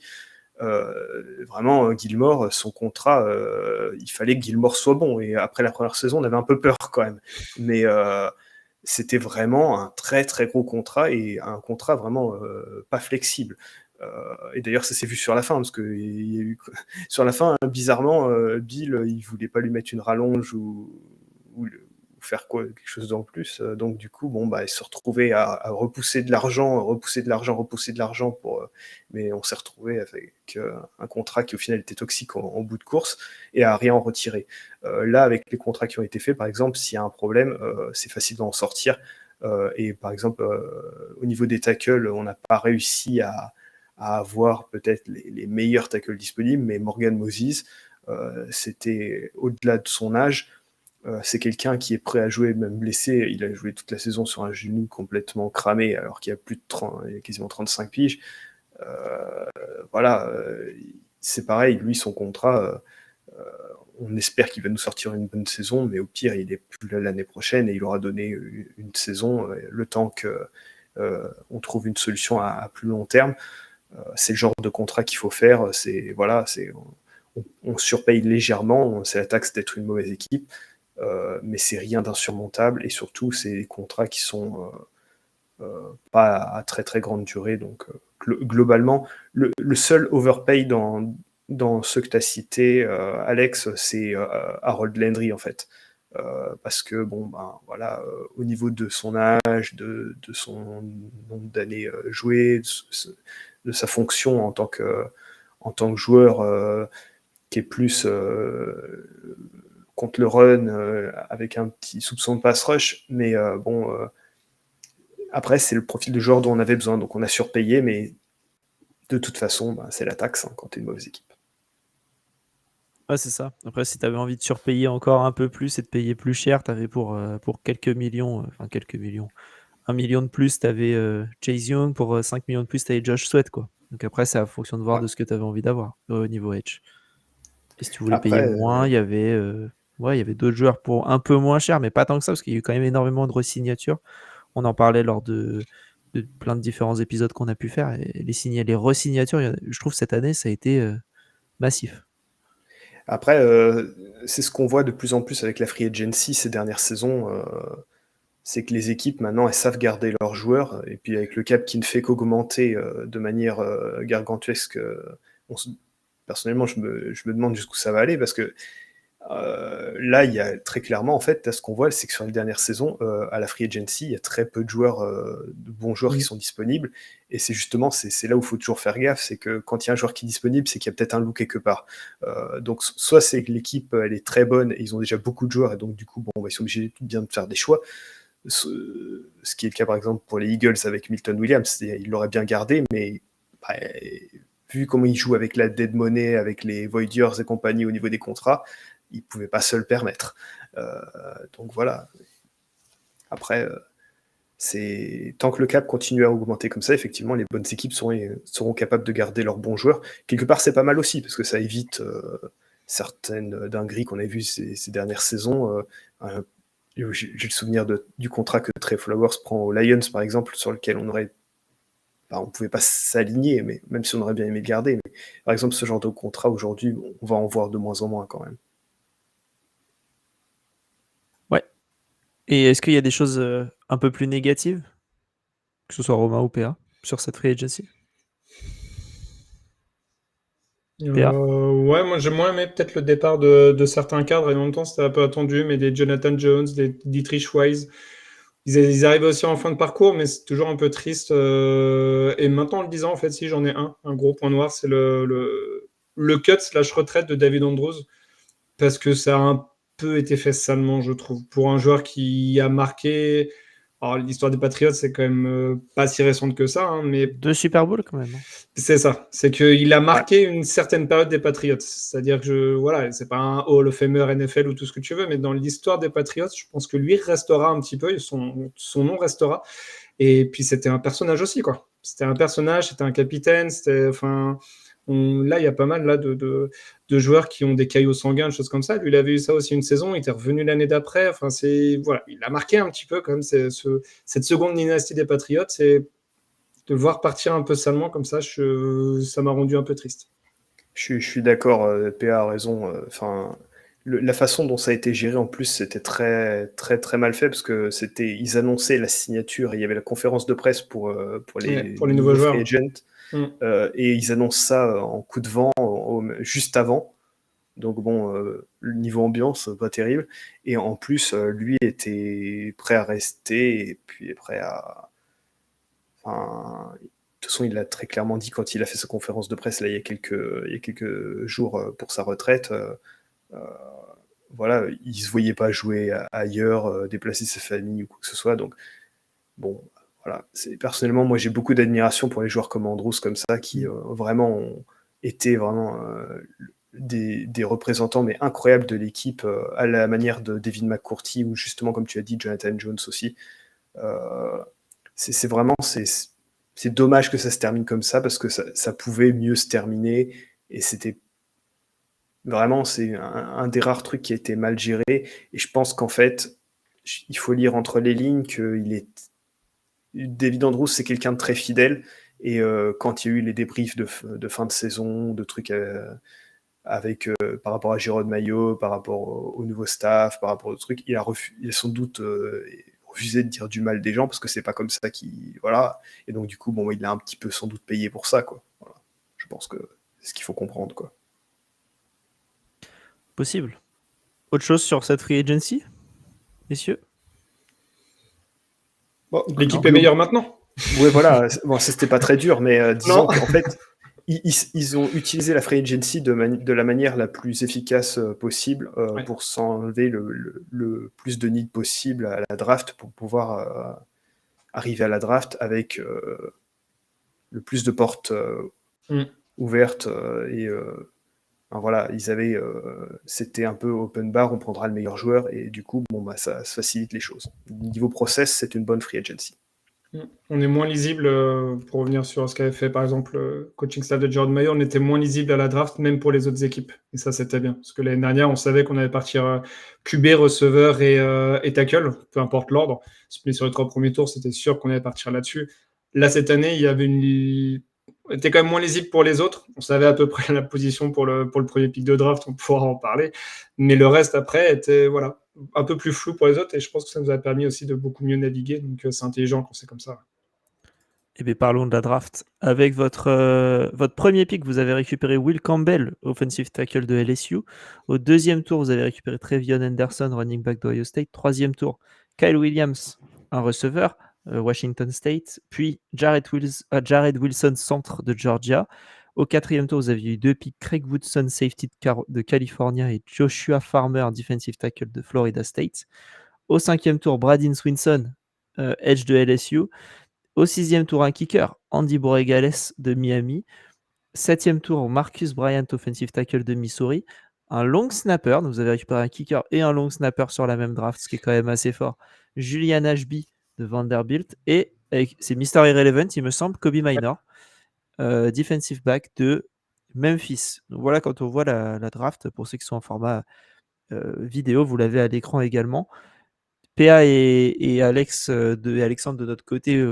Vraiment, Gilmore, son contrat, il fallait que Gilmore soit bon. Et après la première saison, on avait un peu peur quand même. Mais c'était vraiment un très très gros contrat, et un contrat vraiment pas flexible. Et d'ailleurs, ça s'est vu sur la fin, parce que il y a eu sur la fin, bizarrement, Bill, il voulait pas lui mettre une rallonge ou faire quelque chose en plus. Donc du coup, bon, bah, il se retrouvait à repousser de l'argent, mais on s'est retrouvé avec un contrat qui au final était toxique en bout de course, et à rien en retirer. Là, avec les contrats qui ont été faits, par exemple, s'il y a un problème, c'est facile d'en sortir. Et par exemple, au niveau des tackles, on n'a pas réussi à avoir peut-être les meilleurs tackles disponibles, mais Morgan Moses, c'était au-delà de son âge. C'est quelqu'un qui est prêt à jouer, même blessé. Il a joué toute la saison sur un genou complètement cramé, alors qu'il a plus de 30, il a quasiment 35 piges. Voilà, c'est pareil, lui, son contrat, on espère qu'il va nous sortir une bonne saison, mais au pire, il est plus là l'année prochaine, et il aura donné une saison, le temps qu'on trouve une solution à plus long terme. C'est le genre de contrat qu'il faut faire. On surpaye légèrement, c'est la taxe d'être une mauvaise équipe. Mais c'est rien d'insurmontable, et surtout c'est des contrats qui sont pas à très très grande durée. Donc globalement, le seul overpay dans ceux que tu as cités, Alex, c'est Harold Landry en fait. Parce que bon, ben voilà, au niveau de son âge, de son nombre d'années jouées, de sa fonction en tant que joueur, qui est plus contre le run, avec un petit soupçon de pass rush, mais bon, après c'est le profil de joueur dont on avait besoin, donc on a surpayé, mais de toute façon, c'est la taxe quand tu es une mauvaise équipe. Ouais, c'est ça. Après, si tu avais envie de surpayer encore un peu plus et de payer plus cher, tu avais pour quelques millions, 1 million de plus, tu avais Chase Young, pour 5 millions de plus, tu avais Josh Sweat, quoi. Donc après, c'est à fonction de voir de ce que tu avais envie d'avoir au niveau edge. Et si tu voulais payer moins, il y avait d'autres joueurs pour un peu moins cher, mais pas tant que ça, parce qu'il y a eu quand même énormément de re-signatures. On en parlait lors de de plein de différents épisodes qu'on a pu faire. Et les re-signatures, je trouve cette année, ça a été massif. Après, c'est ce qu'on voit de plus en plus avec la Free Agency ces dernières saisons. C'est que les équipes, maintenant, elles savent garder leurs joueurs. Et puis avec le cap qui ne fait qu'augmenter de manière gargantuesque, personnellement, je me demande jusqu'où ça va aller. Parce que là, il y a très clairement, en fait, ce qu'on voit, c'est que sur les dernières saisons, à la Free Agency, il y a très peu de joueurs, de bons joueurs qui sont disponibles. Et c'est justement, c'est là où il faut toujours faire gaffe, c'est que quand il y a un joueur qui est disponible, c'est qu'il y a peut-être un loup quelque part. Donc, soit c'est que l'équipe, elle est très bonne, et ils ont déjà beaucoup de joueurs, et donc du coup, bon, ils sont obligés bien de faire des choix. Ce qui est le cas, par exemple, pour les Eagles avec Milton Williams, il l'aurait bien gardé, mais vu comment il joue avec la dead money, avec les Voiders et compagnie au niveau des contrats, il ne pouvait pas se le permettre. Donc voilà. Après, tant que le cap continue à augmenter comme ça, effectivement, les bonnes équipes seront capables de garder leurs bons joueurs. Quelque part, c'est pas mal aussi, parce que ça évite certaines dingueries qu'on a vues ces dernières saisons. J'ai le souvenir du contrat que Trey Flowers prend aux Lions, par exemple, sur lequel on ne pouvait pas s'aligner, mais même si on aurait bien aimé le garder. Mais, par exemple, ce genre de contrat, aujourd'hui, on va en voir de moins en moins quand même. Ouais. Et est-ce qu'il y a des choses un peu plus négatives, que ce soit Romain ou PA, sur cette Free Agency? Ouais, moi j'ai moins aimé peut-être le départ de certains cadres, et en même temps c'était un peu attendu, mais des Jonathan Jones, des Dietrich Wise, ils arrivent aussi en fin de parcours, mais c'est toujours un peu triste. Et maintenant, en le disant, en fait, si j'en ai un gros point noir, c'est le cut/retraite de David Andrews, parce que ça a un peu été fait salement, je trouve, pour un joueur qui a marqué. Alors, l'histoire des Patriots, c'est quand même pas si récente que ça, hein, mais 2 Super Bowls quand même. c'est ça. C'est qu'il a marqué une certaine période des Patriots. C'est-à-dire que, voilà, c'est pas un Hall of Famer NFL ou tout ce que tu veux, mais dans l'histoire des Patriots, je pense que lui restera un petit peu, son nom restera. Et puis, c'était un personnage aussi, quoi. C'était un personnage, c'était un capitaine, là, il y a pas mal là, de joueurs qui ont des caillots sanguins, des choses comme ça. Lui, il avait eu ça aussi une saison, il était revenu l'année d'après. Enfin, voilà, il a marqué un petit peu quand même cette seconde dynastie des Patriots. Et de le voir partir un peu salement comme ça, ça m'a rendu un peu triste. Je suis d'accord, PA a raison. La façon dont ça a été géré, en plus, c'était très, très, très mal fait, parce que ils annonçaient la signature, et il y avait la conférence de presse pour les nouveaux joueurs. free agents, et ils annoncent ça en coup de vent juste avant. Donc bon, le niveau ambiance, pas terrible. Et en plus, lui était prêt à rester, et puis prêt à... Enfin, de toute façon, il l'a très clairement dit quand il a fait sa conférence de presse là, il y a quelques jours pour sa retraite. Voilà, il se voyait pas jouer ailleurs, déplacer sa famille ou quoi que ce soit. Donc, bon, voilà. Personnellement, moi, j'ai beaucoup d'admiration pour les joueurs comme Andrews, comme ça, qui vraiment ont été vraiment des représentants, mais incroyables de l'équipe, à la manière de Devin McCourty, ou justement, comme tu as dit, Jonathan Jones aussi. C'est vraiment, c'est dommage que ça se termine comme ça, parce que ça pouvait mieux se terminer, et c'était vraiment, c'est un des rares trucs qui a été mal géré, et je pense qu'en fait, il faut lire entre les lignes que David Andrews, c'est quelqu'un de très fidèle, et quand il y a eu les débriefs de fin de saison, de trucs avec par rapport à Jérôme Maillot, par rapport au nouveau staff, par rapport aux trucs, il a sans doute refusé de dire du mal des gens, parce que c'est pas comme ça voilà, et donc du coup, bon, il a un petit peu sans doute payé pour ça, quoi. Voilà. Je pense que c'est ce qu'il faut comprendre, quoi. Possible. Autre chose sur cette free agency, messieurs? Bon, l'équipe est meilleure maintenant. Oui, voilà. Bon, ça, c'était pas très dur, mais disons qu'en fait, ils ont utilisé la free agency de la manière la plus efficace possible pour s'enlever le plus de need possible à la draft, pour pouvoir arriver à la draft avec le plus de portes ouvertes et voilà, c'était un peu open bar, on prendra le meilleur joueur, et du coup, bon, ça facilite les choses. Niveau process, c'est une bonne free agency. On est moins lisible, pour revenir sur ce qu'avait fait par exemple le coaching staff de Jordan Mayer, on était moins lisible à la draft, même pour les autres équipes. Et ça, c'était bien. Parce que l'année dernière, on savait qu'on allait partir QB, receveur et tackle, peu importe l'ordre. Mais sur les 3 premiers tours, c'était sûr qu'on allait partir là-dessus. Là, cette année, il y avait était quand même moins lisible pour les autres. On savait à peu près la position pour le premier pick de draft, on pourra en parler. Mais le reste, après, était un peu plus flou pour les autres. Et je pense que ça nous a permis aussi de beaucoup mieux naviguer. Donc, c'est intelligent quand c'est comme ça. Eh bien, parlons de la draft. Avec votre premier pick, vous avez récupéré Will Campbell, offensive tackle de LSU. Au deuxième tour, vous avez récupéré Trevion Henderson, running back d'Ohio State. Troisième tour, Kyle Williams, un receveur, Washington State. Puis Jared Wilson, centre de Georgia. Au quatrième tour, vous aviez eu 2 picks, Craig Woodson, safety de California, et Joshua Farmer, defensive tackle de Florida State. Au cinquième tour, Braden Swinson, edge de LSU. Au sixième tour, un kicker, Andy Borregales de Miami. Septième tour, Marcus Bryant, offensive tackle de Missouri. Un long snapper, donc vous avez récupéré un kicker et un long snapper sur la même draft, ce qui est quand même assez fort. Julian Ashby de Vanderbilt. Et c'est Mr. Irrelevant, il me semble, Kobe Minor, defensive back de Memphis. Donc voilà, quand on voit la draft, pour ceux qui sont en format vidéo, vous l'avez à l'écran également. PA et Alexandre de notre côté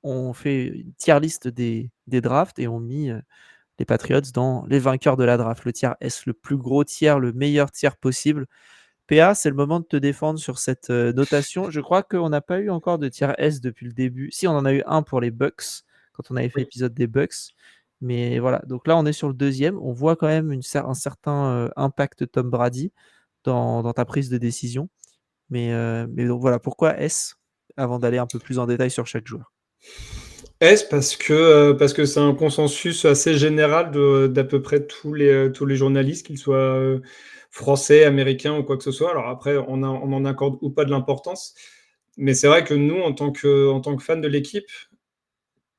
ont fait une tier list des drafts et ont mis les Patriots dans les vainqueurs de la draft. Le tiers S, le plus gros tiers, le meilleur tiers possible. PA, c'est le moment de te défendre sur cette notation. Je crois qu'on n'a pas eu encore de tiers S depuis le début. Si, on en a eu un pour les Bucks, quand on avait fait l'épisode des Bucks. Mais voilà, donc là, on est sur le deuxième. On voit quand même un certain impact Tom Brady dans ta prise de décision. Mais donc voilà, pourquoi S, avant d'aller un peu plus en détail sur chaque joueur? S parce que c'est un consensus assez général d'à peu près tous les journalistes, qu'ils soient français, américains ou quoi que ce soit. Alors après, on en accorde ou pas de l'importance. Mais c'est vrai que nous, en tant que fans de l'équipe,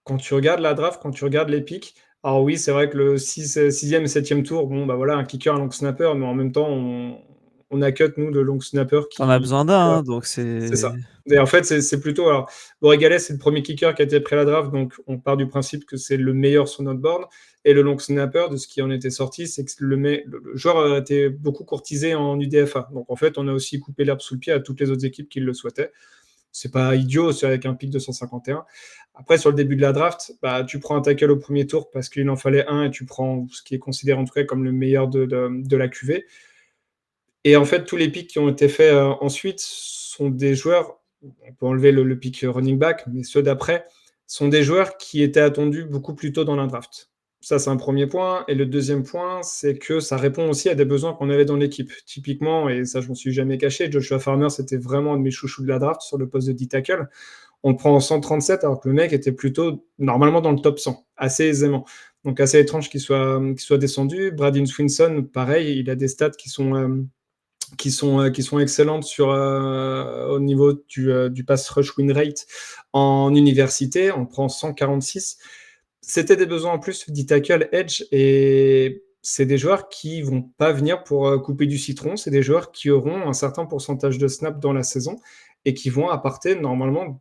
quand tu regardes la draft, quand tu regardes les picks, alors oui, c'est vrai que le 6e et 7e tour, bon, bah voilà, un kicker, un long snapper, mais en même temps, on a cut, nous, le long snapper T'en as besoin d'un, hein, donc c'est ça. Et en fait, c'est plutôt. Alors, Borregales, c'est le premier kicker qui a été pris à la draft, donc on part du principe que c'est le meilleur sur notre board. Et le long snapper, de ce qui en était sorti, c'est que le joueur a été beaucoup courtisé en UDFA. Donc en fait, on a aussi coupé l'herbe sous le pied à toutes les autres équipes qui le souhaitaient. C'est pas idiot, c'est avec un pic de 151. Après, sur le début de la draft, bah, tu prends un tackle au premier tour parce qu'il en fallait un et tu prends ce qui est considéré en tout cas comme le meilleur de la QV. Et en fait, tous les picks qui ont été faits ensuite sont des joueurs, on peut enlever le pick running back, mais ceux d'après sont des joueurs qui étaient attendus beaucoup plus tôt dans la draft. Ça, c'est un premier point. Et le deuxième point, c'est que ça répond aussi à des besoins qu'on avait dans l'équipe. Typiquement, et ça, je m'en suis jamais caché, Joshua Farmer, c'était vraiment un de mes chouchous de la draft sur le poste de D-tackle. On le prend en 137, alors que le mec était plutôt normalement dans le top 100, assez aisément. Donc, assez étrange qu'il soit descendu. Braden Swinson, pareil, il a des stats qui sont excellentes au niveau du pass rush win rate en université. On prend 146. C'était des besoins en plus d'e-tackle edge et c'est des joueurs qui vont pas venir pour couper du citron. C'est des joueurs qui auront un certain pourcentage de snaps dans la saison et qui vont apporter normalement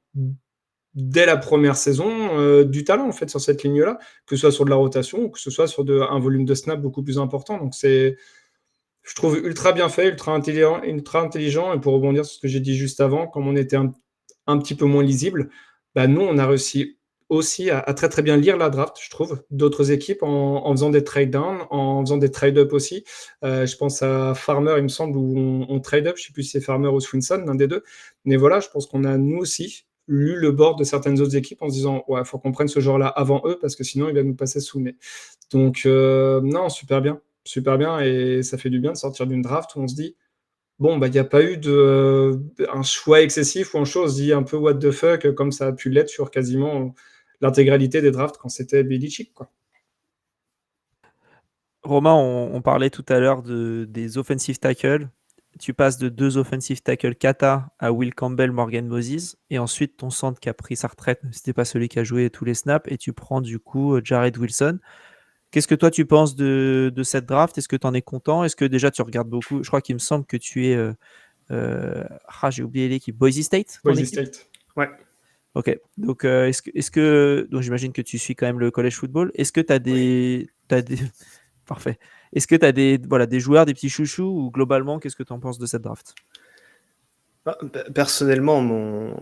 dès la première saison du talent en fait sur cette ligne-là, que ce soit sur de la rotation ou que ce soit sur un volume de snaps beaucoup plus important. Donc je trouve ultra bien fait, ultra intelligent. Et pour rebondir sur ce que j'ai dit juste avant, comme on était un petit peu moins lisible, bah nous, on a réussi aussi à très très bien lire la draft, je trouve, d'autres équipes en faisant des trade-down, en faisant des trade-up aussi. Je pense à Farmer, il me semble, où on trade-up, je ne sais plus si c'est Farmer ou Swinson, l'un des deux. Mais voilà, je pense qu'on a, nous aussi, lu le board de certaines autres équipes en se disant « Ouais, il faut qu'on prenne ce joueur-là avant eux, parce que sinon, il va nous passer sous le nez. » Donc, non, super bien. Super bien, et ça fait du bien de sortir d'une draft où on se dit bon, bah, il n'y a pas eu un choix excessif ou un chose, on se dit un peu what the fuck, comme ça a pu l'être sur quasiment l'intégralité des drafts quand c'était Belichick, quoi. Romain, on parlait tout à l'heure des offensive tackles. Tu passes de 2 offensive tackles kata à Will Campbell, Morgan Moses, et ensuite ton centre qui a pris sa retraite, c'était pas celui qui a joué tous les snaps, et tu prends du coup Jared Wilson. Qu'est-ce que toi tu penses de cette draft? Est-ce que tu en es content? Est-ce que déjà tu regardes beaucoup? Je crois qu'il me semble que tu es j'ai oublié l'équipe. Boise State? Boise State, ouais. Ok, donc donc j'imagine que tu suis quand même le college football. Est-ce que tu as des parfait. Est-ce que tu as des joueurs, des petits chouchous, ou globalement, qu'est-ce que tu en penses de cette draft? Personnellement,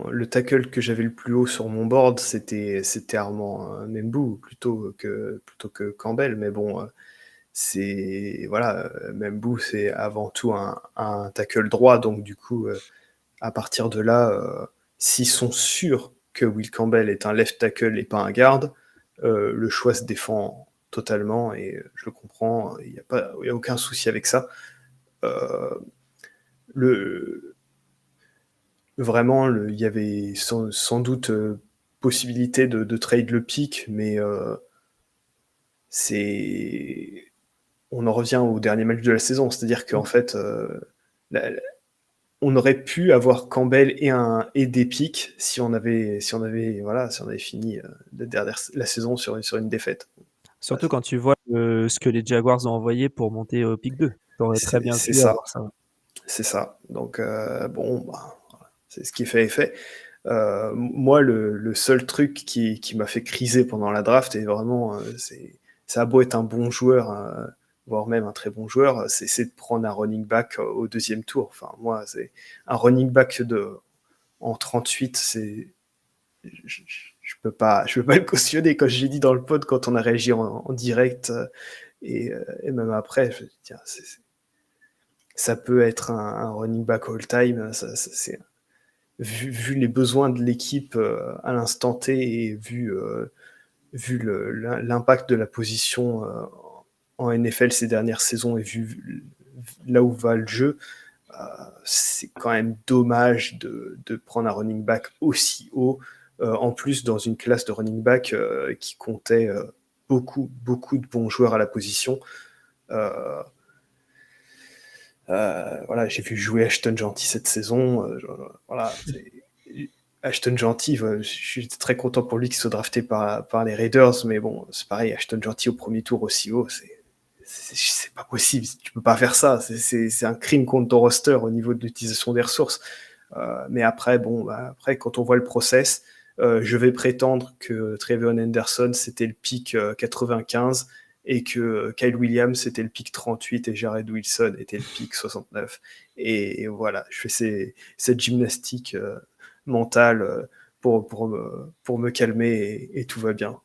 le tackle que j'avais le plus haut sur mon board, c'était Armand Membou plutôt que Campbell. Mais bon, Membou, c'est avant tout un tackle droit. Donc du coup, à partir de là, s'ils sont sûrs que Will Campbell est un left tackle et pas un guard, le choix se défend totalement et je le comprends. Il n'y a aucun souci avec ça. Vraiment, il y avait sans doute possibilité de trade le pick, mais on en revient au dernier match de la saison, c'est-à-dire qu'en fait, on aurait pu avoir Campbell et des picks si on avait fini la saison sur une défaite. Surtout quand tu vois ce que les Jaguars ont envoyé pour monter au pick 2. T'aurais très bien pu avoir ça. C'est ça. Donc, c'est ce qui est fait est fait. Moi, le seul truc qui m'a fait criser pendant la draft, et vraiment, ça a beau être un bon joueur, voire même un très bon joueur, c'est de prendre un running back au deuxième tour. Enfin, moi, c'est un running back en 38, je peux pas le cautionner. Quand j'ai dit dans le pod, quand on a réagi en direct, et même après, je me dis, tiens, ça peut être un running back all-time. Vu les besoins de l'équipe à l'instant T et vu l'impact de la position en NFL ces dernières saisons et vu là où va le jeu, c'est quand même dommage de prendre un running back aussi haut, en plus dans une classe de running back qui comptait beaucoup de bons joueurs à la position. J'ai vu jouer Ashton Genty cette saison. Ashton Genty, je suis très content pour lui qu'il soit drafté par les Raiders, mais bon, c'est pareil, Ashton Genty au premier tour aussi haut, c'est pas possible, tu peux pas faire ça, c'est un crime contre ton roster au niveau de l'utilisation des ressources. Mais après, quand on voit le process, je vais prétendre que Trayvon Henderson, c'était le pick 95, et que Kyle Williams c'était le pick 38 et Jared Wilson était le pick 69. Et voilà, je fais cette gymnastique mentale pour me calmer et tout va bien.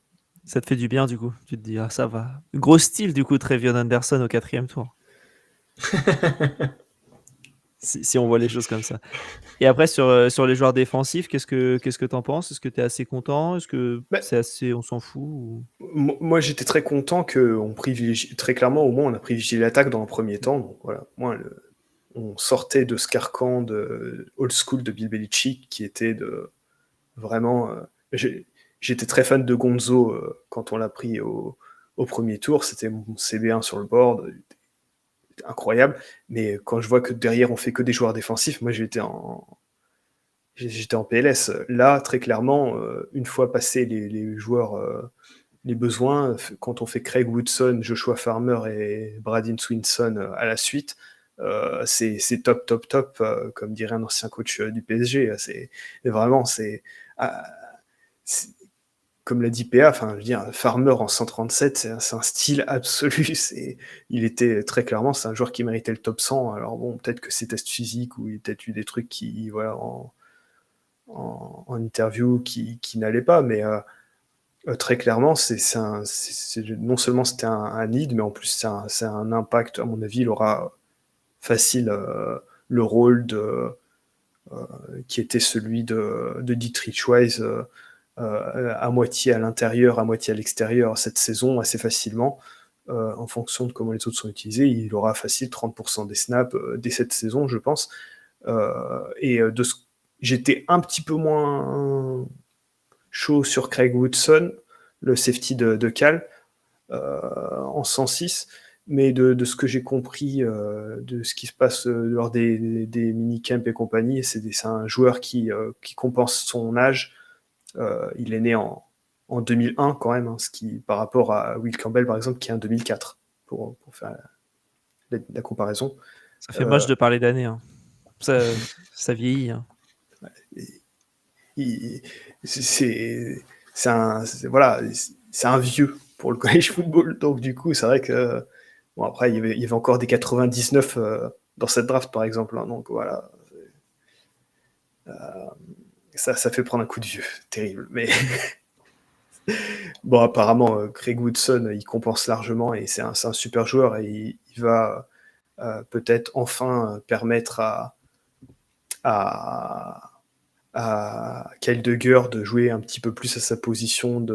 Ça te fait du bien du coup. Tu te dis, ah ça va. Gros style du coup, Trayvon Henderson au 4e tour. si on voit les choses comme ça. Et après, sur les joueurs défensifs, qu'est-ce que t'en penses? Est-ce que t'es assez content? Est-ce que c'est assez, on s'en fout ou... Moi, j'étais très content qu'on privilégie, très clairement, au moins, on a privilégié l'attaque dans un premier temps. Donc voilà, moi, on sortait de ce carcan de old school de Bill Belichick qui était de vraiment. J'étais très fan de Gonzo quand on l'a pris au premier tour. C'était mon CB1 sur le board. Incroyable. Mais quand je vois que derrière, on fait que des joueurs défensifs, moi, j'étais en PLS. Là, très clairement, une fois passé les joueurs, les besoins, quand on fait Craig Woodson, Joshua Farmer et Bradyn Swinson à la suite, c'est top, comme dirait un ancien coach du PSG. Vraiment, comme l'a dit PA, je veux dire, Farmer en 137, c'est un style absolu. Il était très clairement, c'est un joueur qui méritait le top 100. Alors bon, peut-être que c'est test physique ou il y a peut-être eu des trucs qui, voilà, en interview qui n'allaient pas, mais très clairement, non seulement c'était un need, mais en plus c'est un impact. À mon avis, il aura facile le rôle qui était celui de Dietrich Weiss, à moitié à l'intérieur, à moitié à l'extérieur cette saison, assez facilement. En fonction de comment les autres sont utilisés, il aura facile 30% des snaps dès cette saison, je pense. J'étais un petit peu moins chaud sur Craig Woodson, le safety de Cal, en 106, mais de ce que j'ai compris de ce qui se passe lors des mini-camps et compagnie, c'est un joueur qui compense son âge. Il est né en 2001 quand même, ce qui, par rapport à Will Campbell par exemple, qui est en 2004, pour faire la comparaison. Ça fait moche de parler d'années. Hein. Ça vieillit. Hein. C'est un vieux pour le college football, donc du coup c'est vrai que après il y avait encore des 99 dans cette draft par exemple, hein, donc voilà, Ça fait prendre un coup de vieux, terrible. Mais bon, apparemment, Greg Woodson, il compense largement et c'est un super joueur et il va peut-être enfin permettre à Kyle Duggar de jouer un petit peu plus à sa position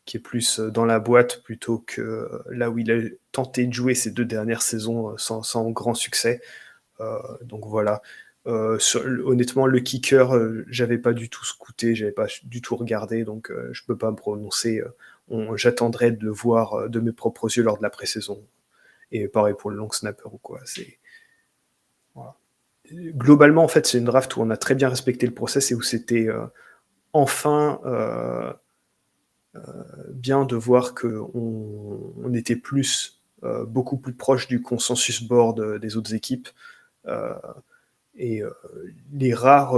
qui est plus dans la boîte plutôt que là où il a tenté de jouer ces 2 dernières saisons sans grand succès. Donc voilà. Honnêtement, le kicker, j'avais pas du tout scouté, j'avais pas du tout regardé, donc je peux pas me prononcer. J'attendrai de le voir de mes propres yeux lors de la pré-saison. Et pareil pour le long snapper ou quoi. Voilà. Globalement, en fait, c'est une draft où on a très bien respecté le process et où c'était enfin bien de voir qu'on était beaucoup plus proche du consensus board des autres équipes. Et les rares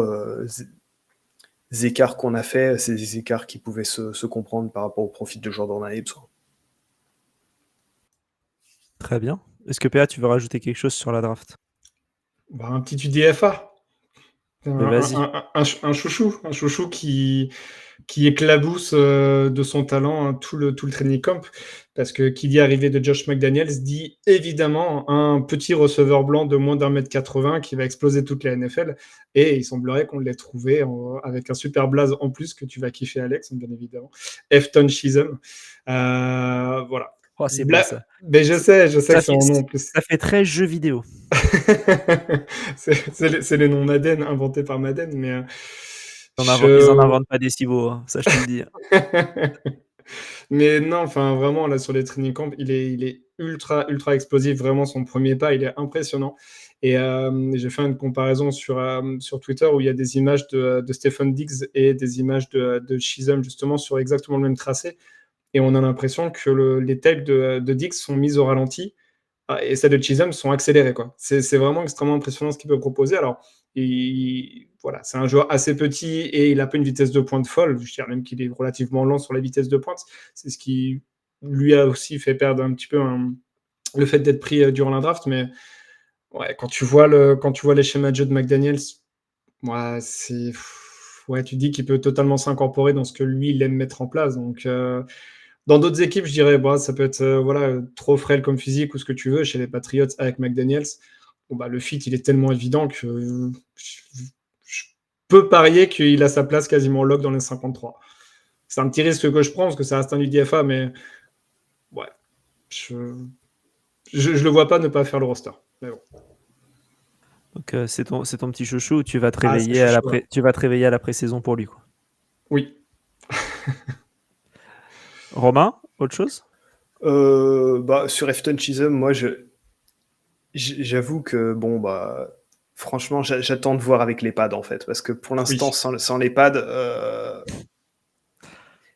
écarts qu'on a fait, c'est des écarts qui pouvaient se comprendre par rapport au profit de Jordan Hibbs. Très bien. Est-ce que PA, tu veux rajouter quelque chose sur la draft? Bah, un petit UDFA. Mais vas-y. Un chouchou qui éclabousse de son talent hein, tout le training camp. Parce que qui dit arrivée de Josh McDaniels dit évidemment un petit receveur blanc de moins d'1m80 qui va exploser toute la NFL. Et il semblerait qu'on l'ait trouvé avec un super blaze en plus que tu vas kiffer, Alex, bien évidemment. Efton Chisholm. Voilà. Oh, c'est beau ça. Mais je sais que c'est en nom en plus. Ça fait très jeu vidéo. c'est les noms Madden inventés par Madden, mais Ils en inventent pas des si beaux, hein, ça je te le dis. Mais non, enfin vraiment là sur les training camps, il est ultra explosif. Vraiment son premier pas, il est impressionnant. Et j'ai fait une comparaison sur Twitter où il y a des images de Stephen Diggs et des images de Chisholm justement sur exactement le même tracé. Et on a l'impression que les tapes de Diggs sont mises au ralenti et celles de Chisholm sont accélérées, quoi. C'est vraiment extrêmement impressionnant ce qu'il peut proposer. Alors, voilà, c'est un joueur assez petit et il n'a pas une vitesse de pointe folle. Je dirais même qu'il est relativement lent sur la vitesse de pointe. C'est ce qui lui a aussi fait perdre un petit peu le fait d'être pris durant la draft. Mais ouais, quand tu vois les schémas de jeu de McDaniels, ouais, tu dis qu'il peut totalement s'incorporer dans ce que lui, il aime mettre en place. Donc, dans d'autres équipes, je dirais, bah, ça peut être trop frêle comme physique ou ce que tu veux. Chez les Patriots avec McDaniels, bon, bah, le fit, il est tellement évident que je peux parier qu'il a sa place quasiment lock dans les 53. C'est un petit risque que je prends parce que ça reste un UDFA, mais ouais, je le vois pas ne pas faire le roster. Mais bon. Donc c'est ton petit chouchou, tu vas te Ah, réveiller c'est chouchou, ouais. tu vas te réveiller à la pré-saison pour lui, quoi. Oui. Romain, autre chose? Sur Efton Chisholm, moi j'avoue que bon bah franchement j'attends de voir avec les pads en fait parce que pour l'instant Oui. sans les pads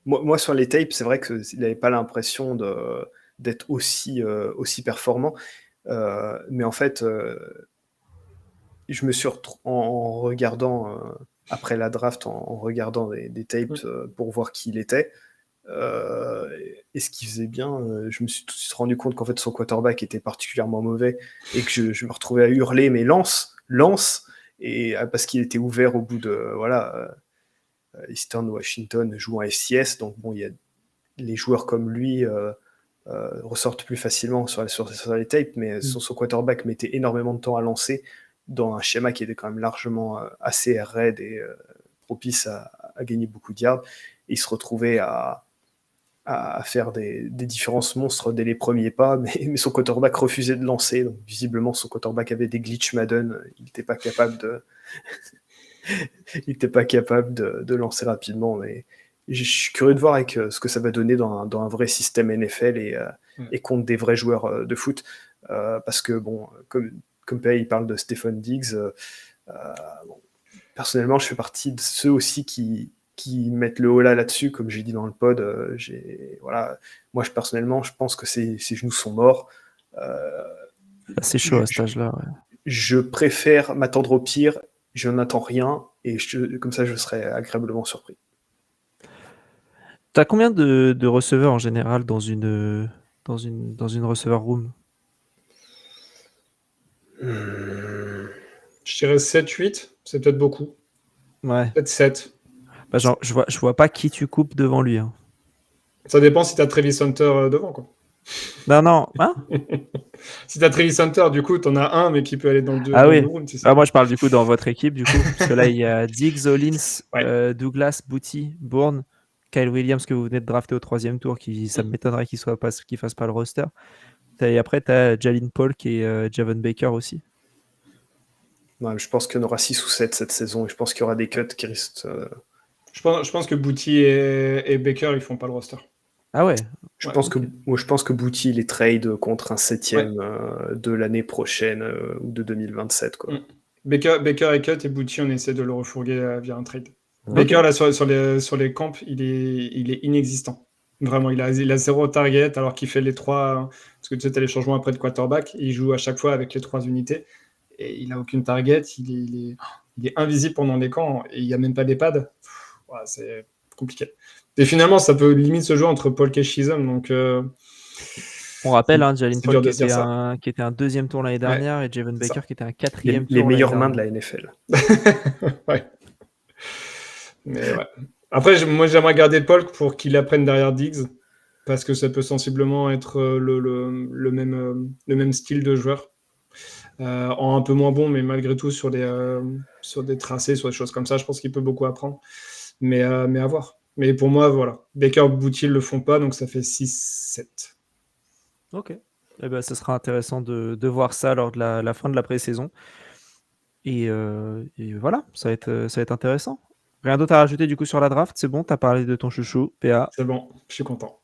moi sur les tapes c'est vrai qu'il n'avait pas l'impression d'être aussi performant mais en fait je me suis en regardant après la draft en regardant des tapes pour voir qui il était et ce qu'il faisait bien, je me suis tout de suite rendu compte qu'en fait son quarterback était particulièrement mauvais et que je me retrouvais à hurler mais lance et parce qu'il était ouvert au bout de Eastern Washington joue en FCS donc bon il y a les joueurs comme lui ressortent plus facilement sur les tapes mais son quarterback mettait énormément de temps à lancer dans un schéma qui était quand même largement assez raide et propice à gagner beaucoup de yards et il se retrouvait à faire des différences monstres dès les premiers pas, mais son quarterback refusait de lancer. Donc, visiblement, son quarterback avait des glitches Madden. Il n'était pas capable de lancer rapidement. Mais je suis curieux de voir avec ce que ça va donner dans un vrai système NFL et contre des vrais joueurs de foot. Parce que, bon, comme Pay parle de Stephen Diggs, personnellement, je fais partie de ceux aussi qui mettent le holà là-dessus, comme j'ai dit dans le pod. Moi, personnellement, je pense que ses genoux sont morts. C'est chaud à cet âge-là. Ouais. Je préfère m'attendre au pire. Je n'attends rien et comme ça, je serai agréablement surpris. T'as combien de receveurs en général dans une receiver room? Je dirais 7-8, c'est peut-être beaucoup. Ouais. Peut-être 7. Bah, genre, je vois pas qui tu coupes devant lui. Hein. Ça dépend si t'as Travis Hunter devant, quoi. Non. Hein? Si t'as Travis Hunter, du coup, t'en as un, mais qui peut aller dans le Ah oui. round, c'est ça. Ah, moi, je parle du coup dans votre équipe, du coup. Parce que là, il y a Diggs, Hollins, Ouais. Douglas, Booty, Bourne, Kyle Williams que vous venez de drafter au 3e tour, ça m'étonnerait qu'il fasse pas le roster. Et après, tu as Jalen Polk et Javon Baker aussi. Ouais, je pense qu'il y en aura 6 ou 7 cette saison et je pense qu'il y aura des cuts qui risquent. Je pense que Booty et Baker, ils font pas le roster. Ah ouais. Je pense que Booty, il est trade contre un 7e de l'année prochaine ou de 2027. Quoi. Baker est cut et Booty, on essaie de le refourguer via un trade. Okay. Baker, là, sur les camps, il est inexistant. Vraiment, il a 0 target alors qu'il fait les 3. Parce que tu sais, tu as les changements après de quarterback. Il joue à chaque fois avec les 3 unités. Et il n'a aucune target. Il est invisible pendant les camps. Et il n'y a même pas d'EHPAD. Ouais, c'est compliqué. Et finalement, ça peut limite se jouer entre Polk et Chisholm. Donc, on rappelle, Jalen Polk qui était un 2e tour l'année dernière et Javon Baker qui était un 4e tour. Les meilleures mains de la NFL. Ouais. Mais ouais. Après, moi, j'aimerais garder Polk pour qu'il apprenne derrière Diggs, parce que ça peut sensiblement être le même style de joueur. En un peu moins bon, mais malgré tout, sur des tracés, sur des choses comme ça, je pense qu'il peut beaucoup apprendre. Mais à voir. Mais pour moi, voilà. Baker, Booty ne le font pas, donc ça fait 6-7. Ok. Eh ben, ça sera intéressant de voir ça lors de la fin de la pré-saison. Et voilà, ça va être intéressant. Rien d'autre à rajouter du coup sur la draft, c'est bon, tu as parlé de ton chouchou, PA. C'est bon, je suis content.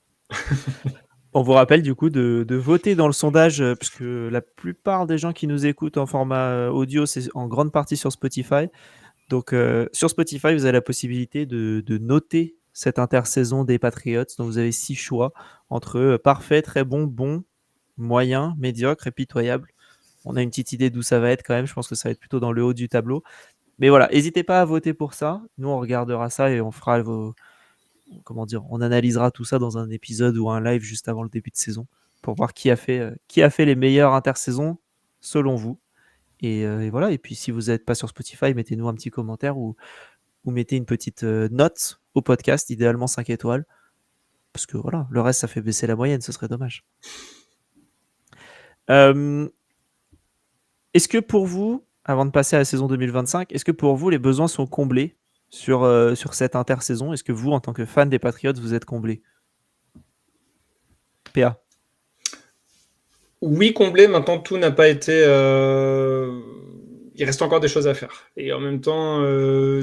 On vous rappelle du coup de voter dans le sondage, puisque la plupart des gens qui nous écoutent en format audio, c'est en grande partie sur Spotify. Donc sur Spotify, vous avez la possibilité de noter cette intersaison des Patriots. Donc vous avez 6 choix entre parfait, très bon, bon, moyen, médiocre et pitoyable. On a une petite idée d'où ça va être quand même. Je pense que ça va être plutôt dans le haut du tableau. Mais voilà, n'hésitez pas à voter pour ça. Nous, on regardera ça et on fera on analysera tout ça dans un épisode ou un live juste avant le début de saison pour voir qui a fait les meilleures intersaisons selon vous. Et voilà. Et puis, si vous n'êtes pas sur Spotify, mettez-nous un petit commentaire ou mettez une petite note au podcast, idéalement 5 étoiles. Parce que voilà, le reste, ça fait baisser la moyenne, ce serait dommage. Est-ce que pour vous, avant de passer à la saison 2025, est-ce que pour vous, les besoins sont comblés sur cette intersaison? Est-ce que vous, en tant que fan des Patriots, vous êtes comblés? PA. Oui, comblé. Maintenant, tout n'a pas été... Il reste encore des choses à faire. Et en même temps,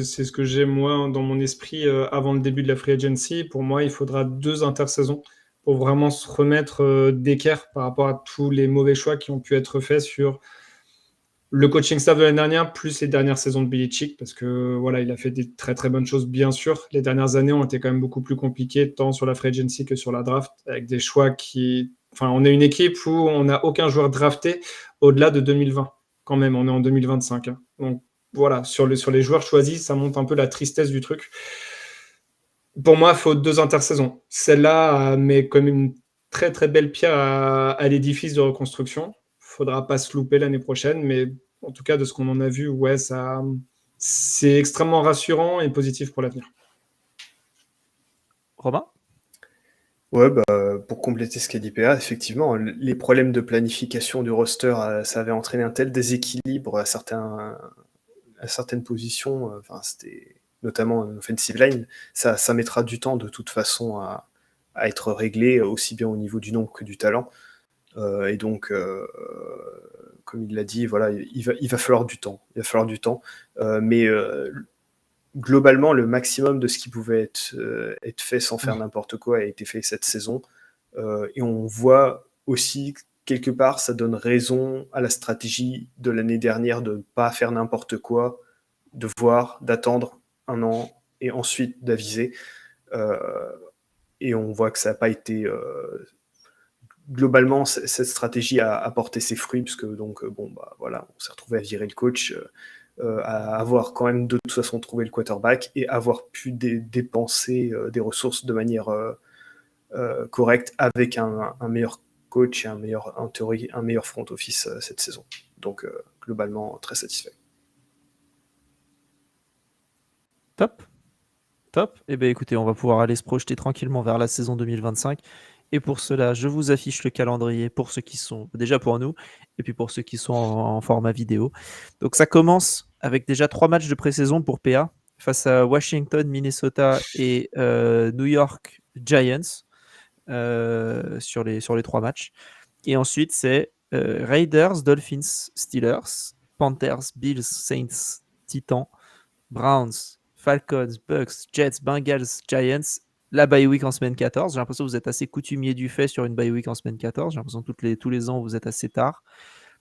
c'est ce que j'ai, moi, dans mon esprit, avant le début de la free agency. Pour moi, il faudra 2 intersaisons pour vraiment se remettre d'équerre par rapport à tous les mauvais choix qui ont pu être faits sur le coaching staff de l'année dernière, plus les dernières saisons de Belichick, parce que voilà, il a fait des très très bonnes choses, bien sûr. Les dernières années ont été quand même beaucoup plus compliquées, tant sur la free agency que sur la draft, avec des choix qui... Enfin, on est une équipe où on n'a aucun joueur drafté au-delà de 2020. Quand même, on est en 2025. Hein. Donc voilà, sur les joueurs choisis, ça montre un peu la tristesse du truc. Pour moi, il faut 2 intersaisons. Celle-là met comme une très très belle pierre à l'édifice de reconstruction. Faudra pas se louper l'année prochaine, mais en tout cas, de ce qu'on en a vu, ouais, c'est extrêmement rassurant et positif pour l'avenir. Romain? Ouais, pour compléter ce qu'a dit PA, effectivement, les problèmes de planification du roster, ça avait entraîné un tel déséquilibre à certaines positions, c'était notamment en offensive line, ça mettra du temps de toute façon à être réglé, aussi bien au niveau du nombre que du talent. Et donc, comme il l'a dit, voilà, il va falloir du temps. Il va falloir du temps. Mais globalement, le maximum de ce qui pouvait être fait sans faire n'importe quoi a été fait cette saison. Et on voit aussi, quelque part, ça donne raison à la stratégie de l'année dernière de ne pas faire n'importe quoi, de voir, d'attendre un an et ensuite d'aviser. Et on voit que ça n'a pas été... globalement, cette stratégie a porté ses fruits, puisque donc, voilà, on s'est retrouvé à virer le coach, à avoir quand même de toute façon trouvé le quarterback et avoir pu dépenser des ressources de manière correcte avec un meilleur coach et en théorie, un meilleur front office cette saison. Donc, globalement, très satisfait. Top. Eh bien, écoutez, on va pouvoir aller se projeter tranquillement vers la saison 2025. Et pour cela, je vous affiche le calendrier pour ceux qui sont, déjà pour nous, et puis pour ceux qui sont en format vidéo. Donc, ça commence avec déjà 3 matchs de pré-saison pour PA face à Washington, Minnesota et New York Giants sur les 3 matchs. Et ensuite, c'est Raiders, Dolphins, Steelers, Panthers, Bills, Saints, Titans, Browns, Falcons, Bucks, Jets, Bengals, Giants, la bye week en semaine 14. J'ai l'impression que vous êtes assez coutumier du fait sur une bye week en semaine 14. J'ai l'impression que tous les ans, vous êtes assez tard.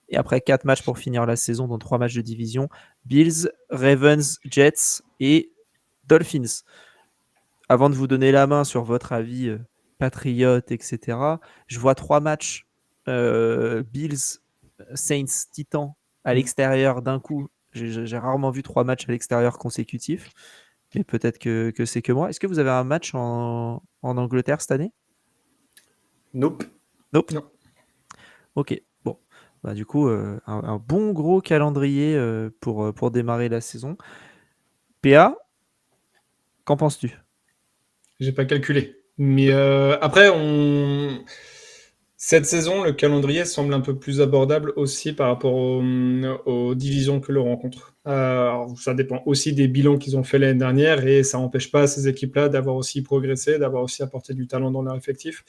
Et après 4 matchs pour finir la saison, dont 3 matchs de division, Bills, Ravens, Jets et Dolphins. Avant de vous donner la main sur votre avis patriote, etc., je vois 3 matchs Bills, Saints, Titans à l'extérieur d'un coup. J'ai rarement vu 3 matchs à l'extérieur consécutifs, mais peut-être que c'est que moi. Est-ce que vous avez un match en Angleterre cette année? Nope. Nope. Non. Ok, bon. Bah, du coup, un bon gros calendrier pour démarrer la saison. PA, qu'en penses-tu? J'ai pas calculé. Mais après, cette saison, le calendrier semble un peu plus abordable aussi par rapport aux divisions que l'on rencontre. Alors, ça dépend aussi des bilans qu'ils ont fait l'année dernière et ça n'empêche pas ces équipes-là d'avoir aussi progressé, d'avoir aussi apporté du talent dans leur effectif.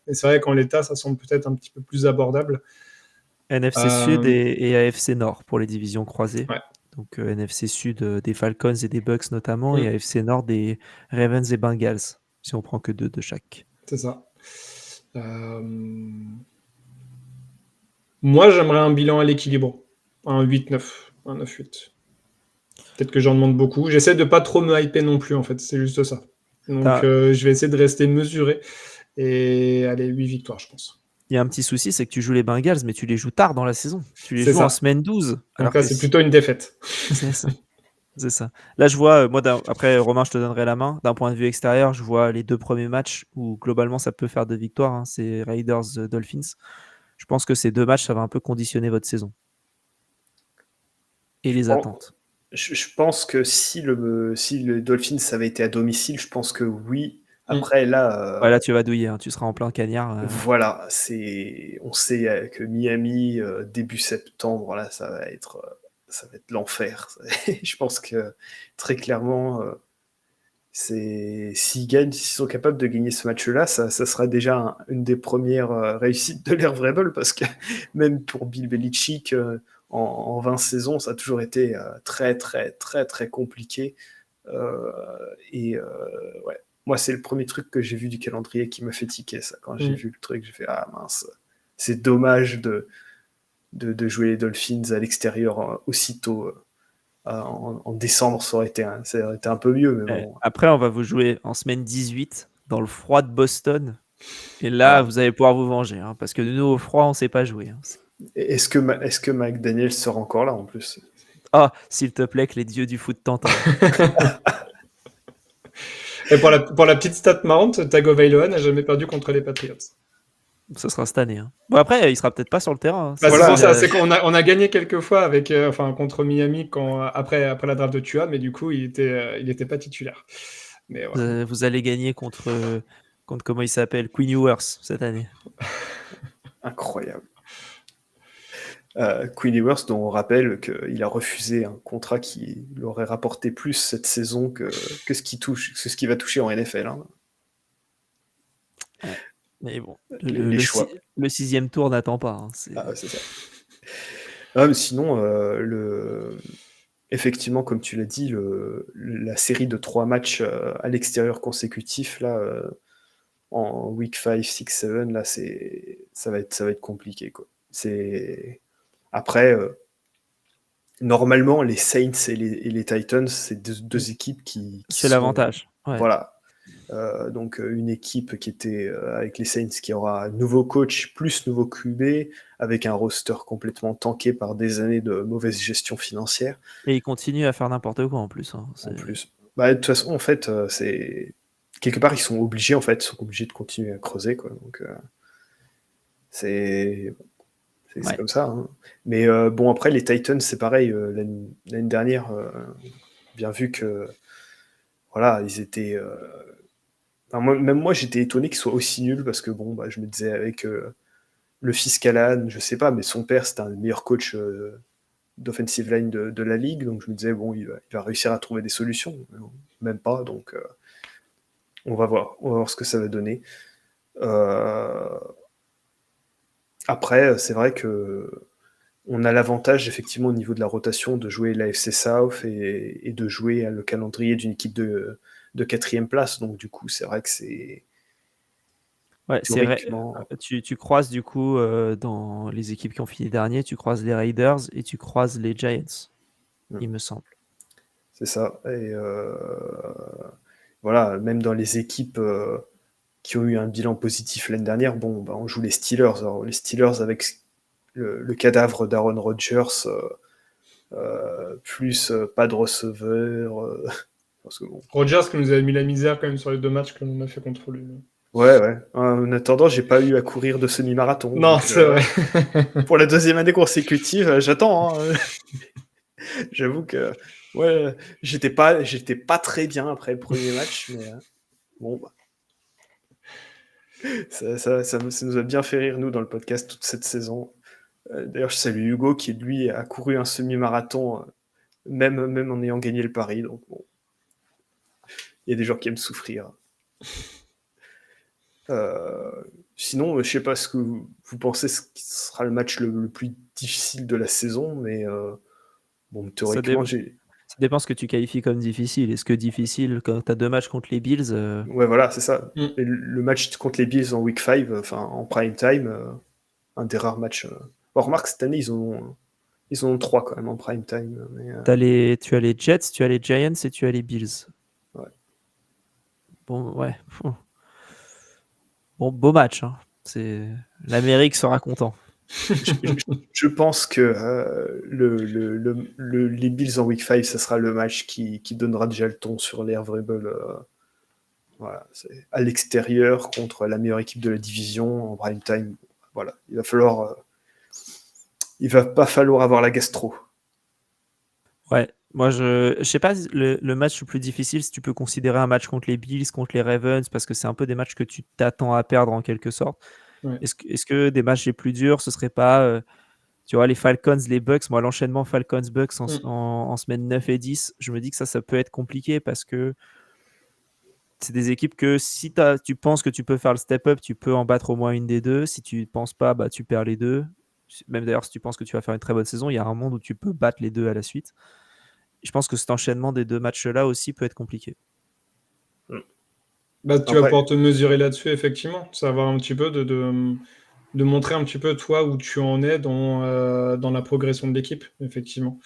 Et c'est vrai qu'en l'état, ça semble peut-être un petit peu plus abordable. NFC Sud et AFC Nord pour les divisions croisées. Ouais. Donc NFC Sud des Falcons et des Bucks notamment, et AFC Nord des Ravens et Bengals, si on prend que 2 de chaque. C'est ça. Moi, j'aimerais un bilan à l'équilibre. Un 8-9, un 9-8. Peut-être que j'en demande beaucoup. J'essaie de pas trop me hyper non plus, en fait. C'est juste ça. Donc, je vais essayer de rester mesuré. Et allez, 8 victoires, je pense. Il y a un petit souci, c'est que tu joues les Bengals, mais tu les joues tard dans la saison. Tu les C'est joues ça. en semaine 12. Donc là, c'est plutôt une défaite. C'est ça. C'est ça. Là, je vois, moi, après, Romain, je te donnerai la main. D'un point de vue extérieur, je vois les 2 premiers matchs où globalement ça peut faire 2 victoires. Hein. C'est Raiders, Dolphins. Je pense que ces 2 matchs, ça va un peu conditionner votre saison. Et les attentes. Je pense que si le Dolphins avait été à domicile, je pense que oui. Après, là. Ouais, là, tu vas douiller. Hein. Tu seras en plein cagnard. Voilà. On sait que Miami, début septembre, là, ça va être l'enfer. Je pense que très clairement, s'ils gagnent, s'ils sont capables de gagner ce match-là, ça sera déjà une des premières réussites de l'ère Vrabel, parce que même pour Bill Belichick, en 20 saisons, ça a toujours été très, très, très, très compliqué. Ouais. Moi, c'est le premier truc que j'ai vu du calendrier qui me fait tiquer, ça. Quand j'ai vu le truc, j'ai fait « Ah mince, c'est dommage de jouer les Dolphins à l'extérieur aussitôt. En décembre, ça aurait été un peu mieux. Mais bon. Après, on va vous jouer en semaine 18 dans le froid de Boston. Et là, vous allez pouvoir vous venger. Hein, parce que nous, au froid, on ne sait pas jouer. Hein. Est-ce que McDaniel sera encore là en plus? Ah, s'il te plaît, que les dieux du foot t'entendent. Et pour la petette stat marrante, Tagovailoa n'a jamais perdu contre les Patriots. Ce sera cette année. Hein. Bon, après, il sera peut-être pas sur le terrain. Hein. Bah, voilà, c'est ça, c'est qu'on a gagné quelques fois avec, contre Miami après la draft de Tua, mais du coup, il était pas titulaire. Mais voilà. Vous allez gagner contre comment il s'appelle, Quinn Ewers cette année. Incroyable. Quinn Ewers, dont on rappelle qu'il a refusé un contrat qui lui aurait rapporté plus cette saison que ce qu'il va toucher en NFL. Hein. Ouais. Mais bon, les choix. Le 6e tour n'attend pas. Hein, c'est ça. Ah, mais sinon, effectivement, comme tu l'as dit, la série de 3 matchs à l'extérieur consécutifs, là, en week 5, 6, 7, là, ça va être compliqué, quoi. Après, normalement, les Saints et les Titans, c'est deux équipes qui c'est sont... l'avantage. Ouais. Voilà. Donc, une équipe qui était avec les Saints qui aura nouveau coach plus nouveau QB, avec un roster complètement tanké par des années de mauvaise gestion financière. Et ils continuent à faire n'importe quoi en plus. Hein. En plus. Bah, de toute façon, en fait, c'est... Quelque part, ils sont obligés de continuer à creuser, quoi. Donc, c'est comme ça. Hein. Mais bon, après, les Titans, c'est pareil. L'année dernière, bien vu que voilà, ils étaient. Même moi, j'étais étonné qu'ils soient aussi nuls parce que bon, je me disais avec le fils Callahan, je sais pas, mais son père, c'était un des meilleurs coachs d'offensive line de la ligue, donc je me disais, bon, il va réussir à trouver des solutions. Mais bon, même pas, donc on va voir ce que ça va donner. Après, c'est vrai que on a l'avantage, effectivement, au niveau de la rotation, de jouer l'AFC South et de jouer le calendrier d'une équipe de 4e place. Donc, du coup, c'est vrai que c'est Ouais, c'est vrai. théoriquement. Tu croises du coup dans les équipes qui ont fini dernier, tu croises les Raiders et tu croises les Giants, il me semble. C'est ça. Et voilà, même dans les équipes qui ont eu un bilan positif l'année dernière, bon, on joue les Steelers. Alors, les Steelers avec le cadavre d'Aaron Rodgers, plus pas de receveur. Parce que bon. Rodgers qui nous avait mis la misère quand même sur les 2 matchs que l'on a fait contre lui. Ouais. En attendant, j'ai pas eu à courir de semi-marathon. Non, donc, c'est vrai. pour la 2e année consécutive, j'attends. Hein. J'avoue que ouais, j'étais pas très bien après le premier match, mais bon, ça nous a bien fait rire, nous, dans le podcast, toute cette saison. D'ailleurs, je salue Hugo qui, lui, a couru un semi-marathon, même en ayant gagné le pari. Donc, bon, il y a des gens qui aiment souffrir. Sinon, je sais pas ce que vous pensez ce qui sera le match le plus difficile de la saison, mais bon, théoriquement, Ça dépend ce que tu qualifies comme difficile. Est-ce que difficile quand tu as 2 matchs contre les Bills Ouais, voilà, c'est ça. Mm. Et le match contre les Bills en week 5, en prime time, un des rares matchs. Bon, remarque, cette année, ils en ont 3 quand même en prime time. Mais, tu as les Jets, tu as les Giants et tu as les Bills. Ouais. Bon, ouais. Bon, beau match. Hein. L'Amérique sera content. Je pense que les Bills en week 5, ça sera le match qui donnera déjà le ton sur l'Air Vrabel. Voilà, c'est à l'extérieur contre la meilleure équipe de la division en prime time. Voilà, il va pas falloir avoir la gastro. Ouais, moi je sais pas le match le plus difficile si tu peux considérer un match contre les Bills, contre les Ravens, parce que c'est un peu des matchs que tu t'attends à perdre en quelque sorte. Ouais. Est-ce que des matchs les plus durs, ce serait pas tu vois les Falcons, les Bucks, moi l'enchaînement Falcons-Bucks en semaine 9 et 10, je me dis que ça peut être compliqué parce que c'est des équipes que si tu penses que tu peux faire le step-up, tu peux en battre au moins une des deux. Si tu ne penses pas, tu perds les deux. Même d'ailleurs, si tu penses que tu vas faire une très bonne saison, il y a un monde où tu peux battre les deux à la suite. Je pense que cet enchaînement des 2 matchs-là aussi peut être compliqué. Tu vas pouvoir te mesurer là-dessus, effectivement. Savoir un petit peu de montrer un petit peu, toi, où tu en es dans la progression de l'équipe, effectivement.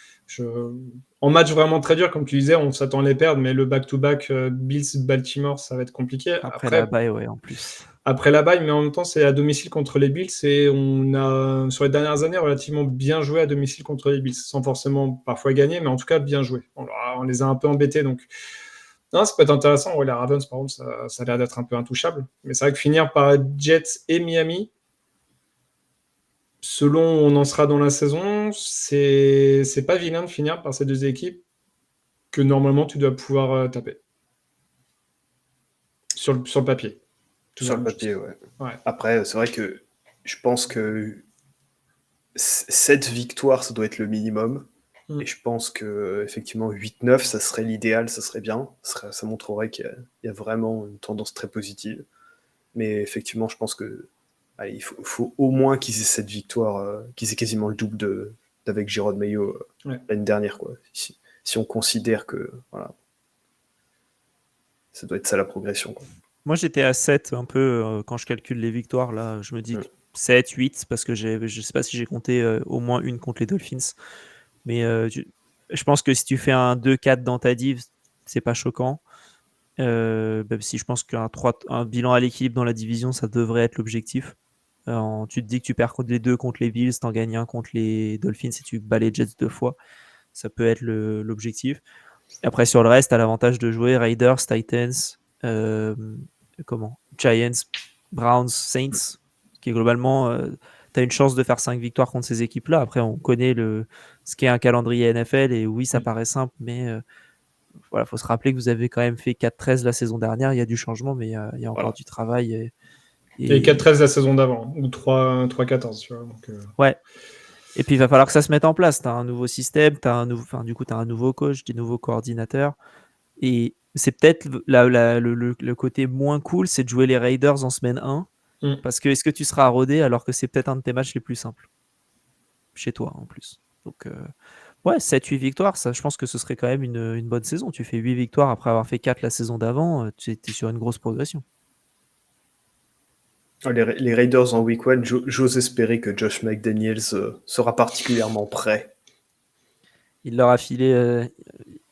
En match vraiment très dur, comme tu disais, on s'attend à les perdre, mais le back-to-back Bills-Baltimore, ça va être compliqué. Après la bye, ouais, en plus. Après la bye, mais en même temps, c'est à domicile contre les Bills et on a, sur les dernières années, relativement bien joué à domicile contre les Bills, sans forcément parfois gagner, mais en tout cas bien joué. On les a un peu embêtés, donc non, ça peut être intéressant. Ouais, les Ravens, par contre, ça a l'air d'être un peu intouchable. Mais c'est vrai que finir par Jets et Miami, selon où on en sera dans la saison, c'est pas vilain de finir par ces 2 équipes que normalement tu dois pouvoir taper. Sur le papier. Sur le papier, ouais. Ouais. Après, c'est vrai que je pense que 7 victoires, ça doit être le minimum. Et je pense que effectivement 8-9, ça serait l'idéal, ça serait bien. Ça montrerait qu'il y a vraiment une tendance très positive. Mais effectivement, je pense que il faut au moins qu'ils aient 7 victoires, qu'ils aient quasiment le double d'avec Jérôme Mayo l'année dernière, quoi. Si on considère que voilà, ça doit être ça la progression, quoi. Moi, j'étais à 7 un peu quand je calcule les victoires. Là, je me dis 7, 8, parce que je sais pas si j'ai compté au moins une contre les Dolphins. Mais je pense que si tu fais un 2-4 dans ta div, c'est pas choquant. Même si je pense qu'un bilan à l'équilibre dans la division, ça devrait être l'objectif. Tu te dis que tu perds contre les 2 contre les Bills, t'en gagnes un contre les Dolphins et tu bats les Jets 2 fois. Ça peut être l'objectif. Après, sur le reste, tu as l'avantage de jouer Raiders, Titans, Giants, Browns, Saints, qui est globalement, tu as une chance de faire 5 victoires contre ces équipes-là. Après, on connaît ce qu'est un calendrier NFL et oui, ça paraît simple, mais voilà, faut se rappeler que vous avez quand même fait 4-13 la saison dernière. Il y a du changement, mais il y a encore Voilà. du travail. Et 4-13 la saison d'avant, ou 3-14, tu vois. Donc, Ouais. Et puis il va falloir que ça se mette en place. Tu as un nouveau système, tu as un nouveau coach, des nouveaux coordinateurs. Et c'est peut-être le côté moins cool, c'est de jouer les Raiders en semaine 1. Parce que est-ce que tu seras rodé alors que c'est peut-être un de tes matchs les plus simples chez toi en plus. Donc ouais, 7-8 victoires, ça, je pense que ce serait quand même une bonne saison. Tu fais 8 victoires après avoir fait 4 la saison d'avant, tu es sur une grosse progression. Les Raiders en week 1, j'ose espérer que Josh McDaniels sera particulièrement prêt. Il leur a filé.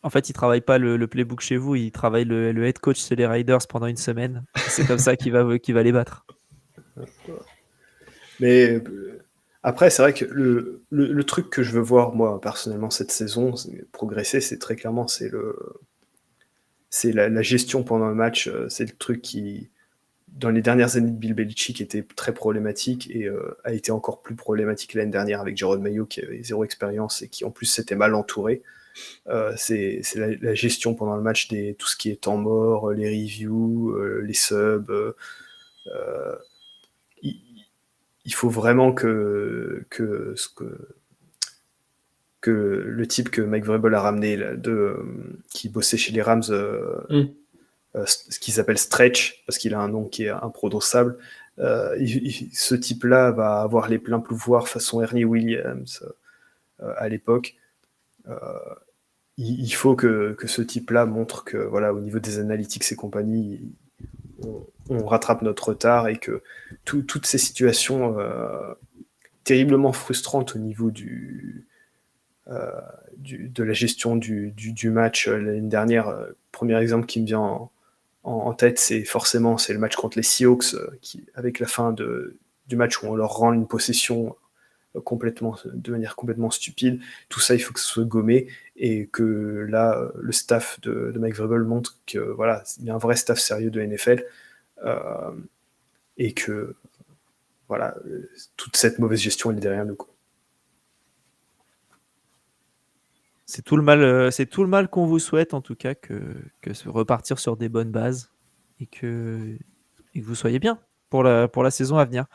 En fait, il travaille pas le playbook chez vous, il travaille le head coach chez les Raiders pendant une semaine. C'est comme ça qu'il va les battre. Mais après, c'est vrai que le truc que je veux voir, moi, personnellement, cette saison, progresser, c'est très clairement, c'est la gestion pendant le match. C'est le truc qui, dans les dernières années de Bill Belichick, était très problématique et a été encore plus problématique l'année dernière avec Jerome Mayo, qui avait 0 expérience et qui, en plus, s'était mal entouré. C'est la gestion pendant le match, tout ce qui est temps mort, les reviews, les subs. Il faut vraiment que le type que Mike Vrabel a ramené, qui bossait chez les Rams, ce qu'ils appellent Stretch, parce qu'il a un nom qui est imprononçable, ce type-là va avoir les pleins pouvoirs façon Ernie Williams à l'époque. Il faut que ce type-là montre que, voilà, au niveau des analytics et compagnie, on rattrape notre retard et que toutes ces situations terriblement frustrantes au niveau de la gestion du match l'année dernière. Premier exemple qui me vient en tête, c'est le match contre les Seahawks, avec la fin du match où on leur rend une possession de manière complètement stupide. Tout ça, il faut que ce soit gommé et que là, le staff de Mike Vrabel montre que voilà, il y a un vrai staff sérieux de NFL et que voilà, toute cette mauvaise gestion elle est derrière nous. C'est tout le mal qu'on vous souhaite en tout cas, que repartir sur des bonnes bases et que vous soyez bien pour la saison à venir.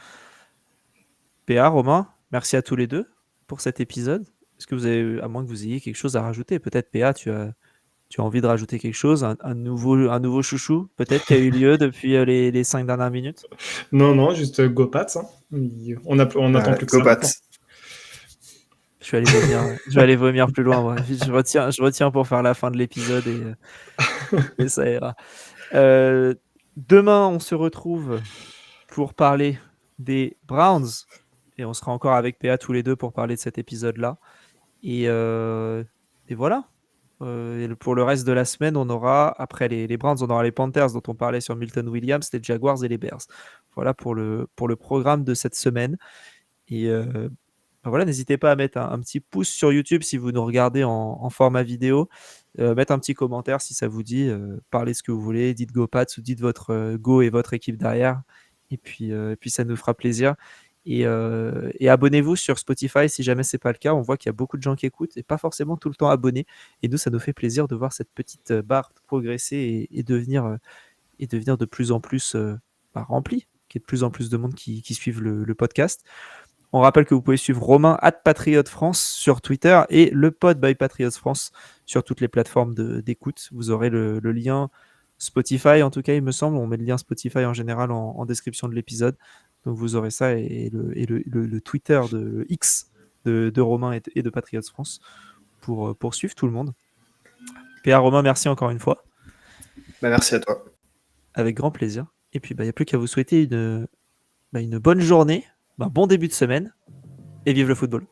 PA, Romain, merci à tous les deux pour cet épisode. Est-ce que vous avez, à moins que vous ayez quelque chose à rajouter, peut-être PA, tu as envie de rajouter quelque chose, un nouveau chouchou, peut-être, qui a eu lieu depuis les 5 dernières minutes? Non, juste Go Pats. Hein. On attend plus que ça. Go Pats. Je vais aller vomir plus loin. Ouais. Je retiens pour faire la fin de l'épisode et ça ira. Demain, on se retrouve pour parler des Browns et on sera encore avec PA tous les deux pour parler de cet épisode-là. Et voilà. Et pour le reste de la semaine, on aura, après les Browns, on aura les Panthers dont on parlait sur Milton Williams, les Jaguars et les Bears. Voilà pour le programme de cette semaine. Et voilà, n'hésitez pas à mettre un petit pouce sur YouTube si vous nous regardez en format vidéo. Mettre un petit commentaire si ça vous dit. Parlez ce que vous voulez. Dites Go Pats ou dites votre Go et votre équipe derrière. Et puis ça nous fera plaisir. Et abonnez-vous sur Spotify si jamais c'est pas le cas. On voit qu'il y a beaucoup de gens qui écoutent et pas forcément tout le temps abonnés. Et nous, ça nous fait plaisir de voir cette petite barre progresser et devenir de plus en plus remplie, qu'il y ait de plus en plus de monde qui suivent le podcast. On rappelle que vous pouvez suivre Romain @PatriotFrance sur Twitter et le pod by Patriots France sur toutes les plateformes d'écoute. Vous aurez le lien Spotify, en tout cas, il me semble. On met le lien Spotify en général en description de l'épisode. Donc vous aurez ça et le Twitter de X de Romain et de Patriots France pour suivre tout le monde. PA, Romain, merci encore une fois. Merci à toi. Avec grand plaisir. Et puis, il n'y a plus qu'à vous souhaiter une bonne journée, un bon début de semaine et vive le football.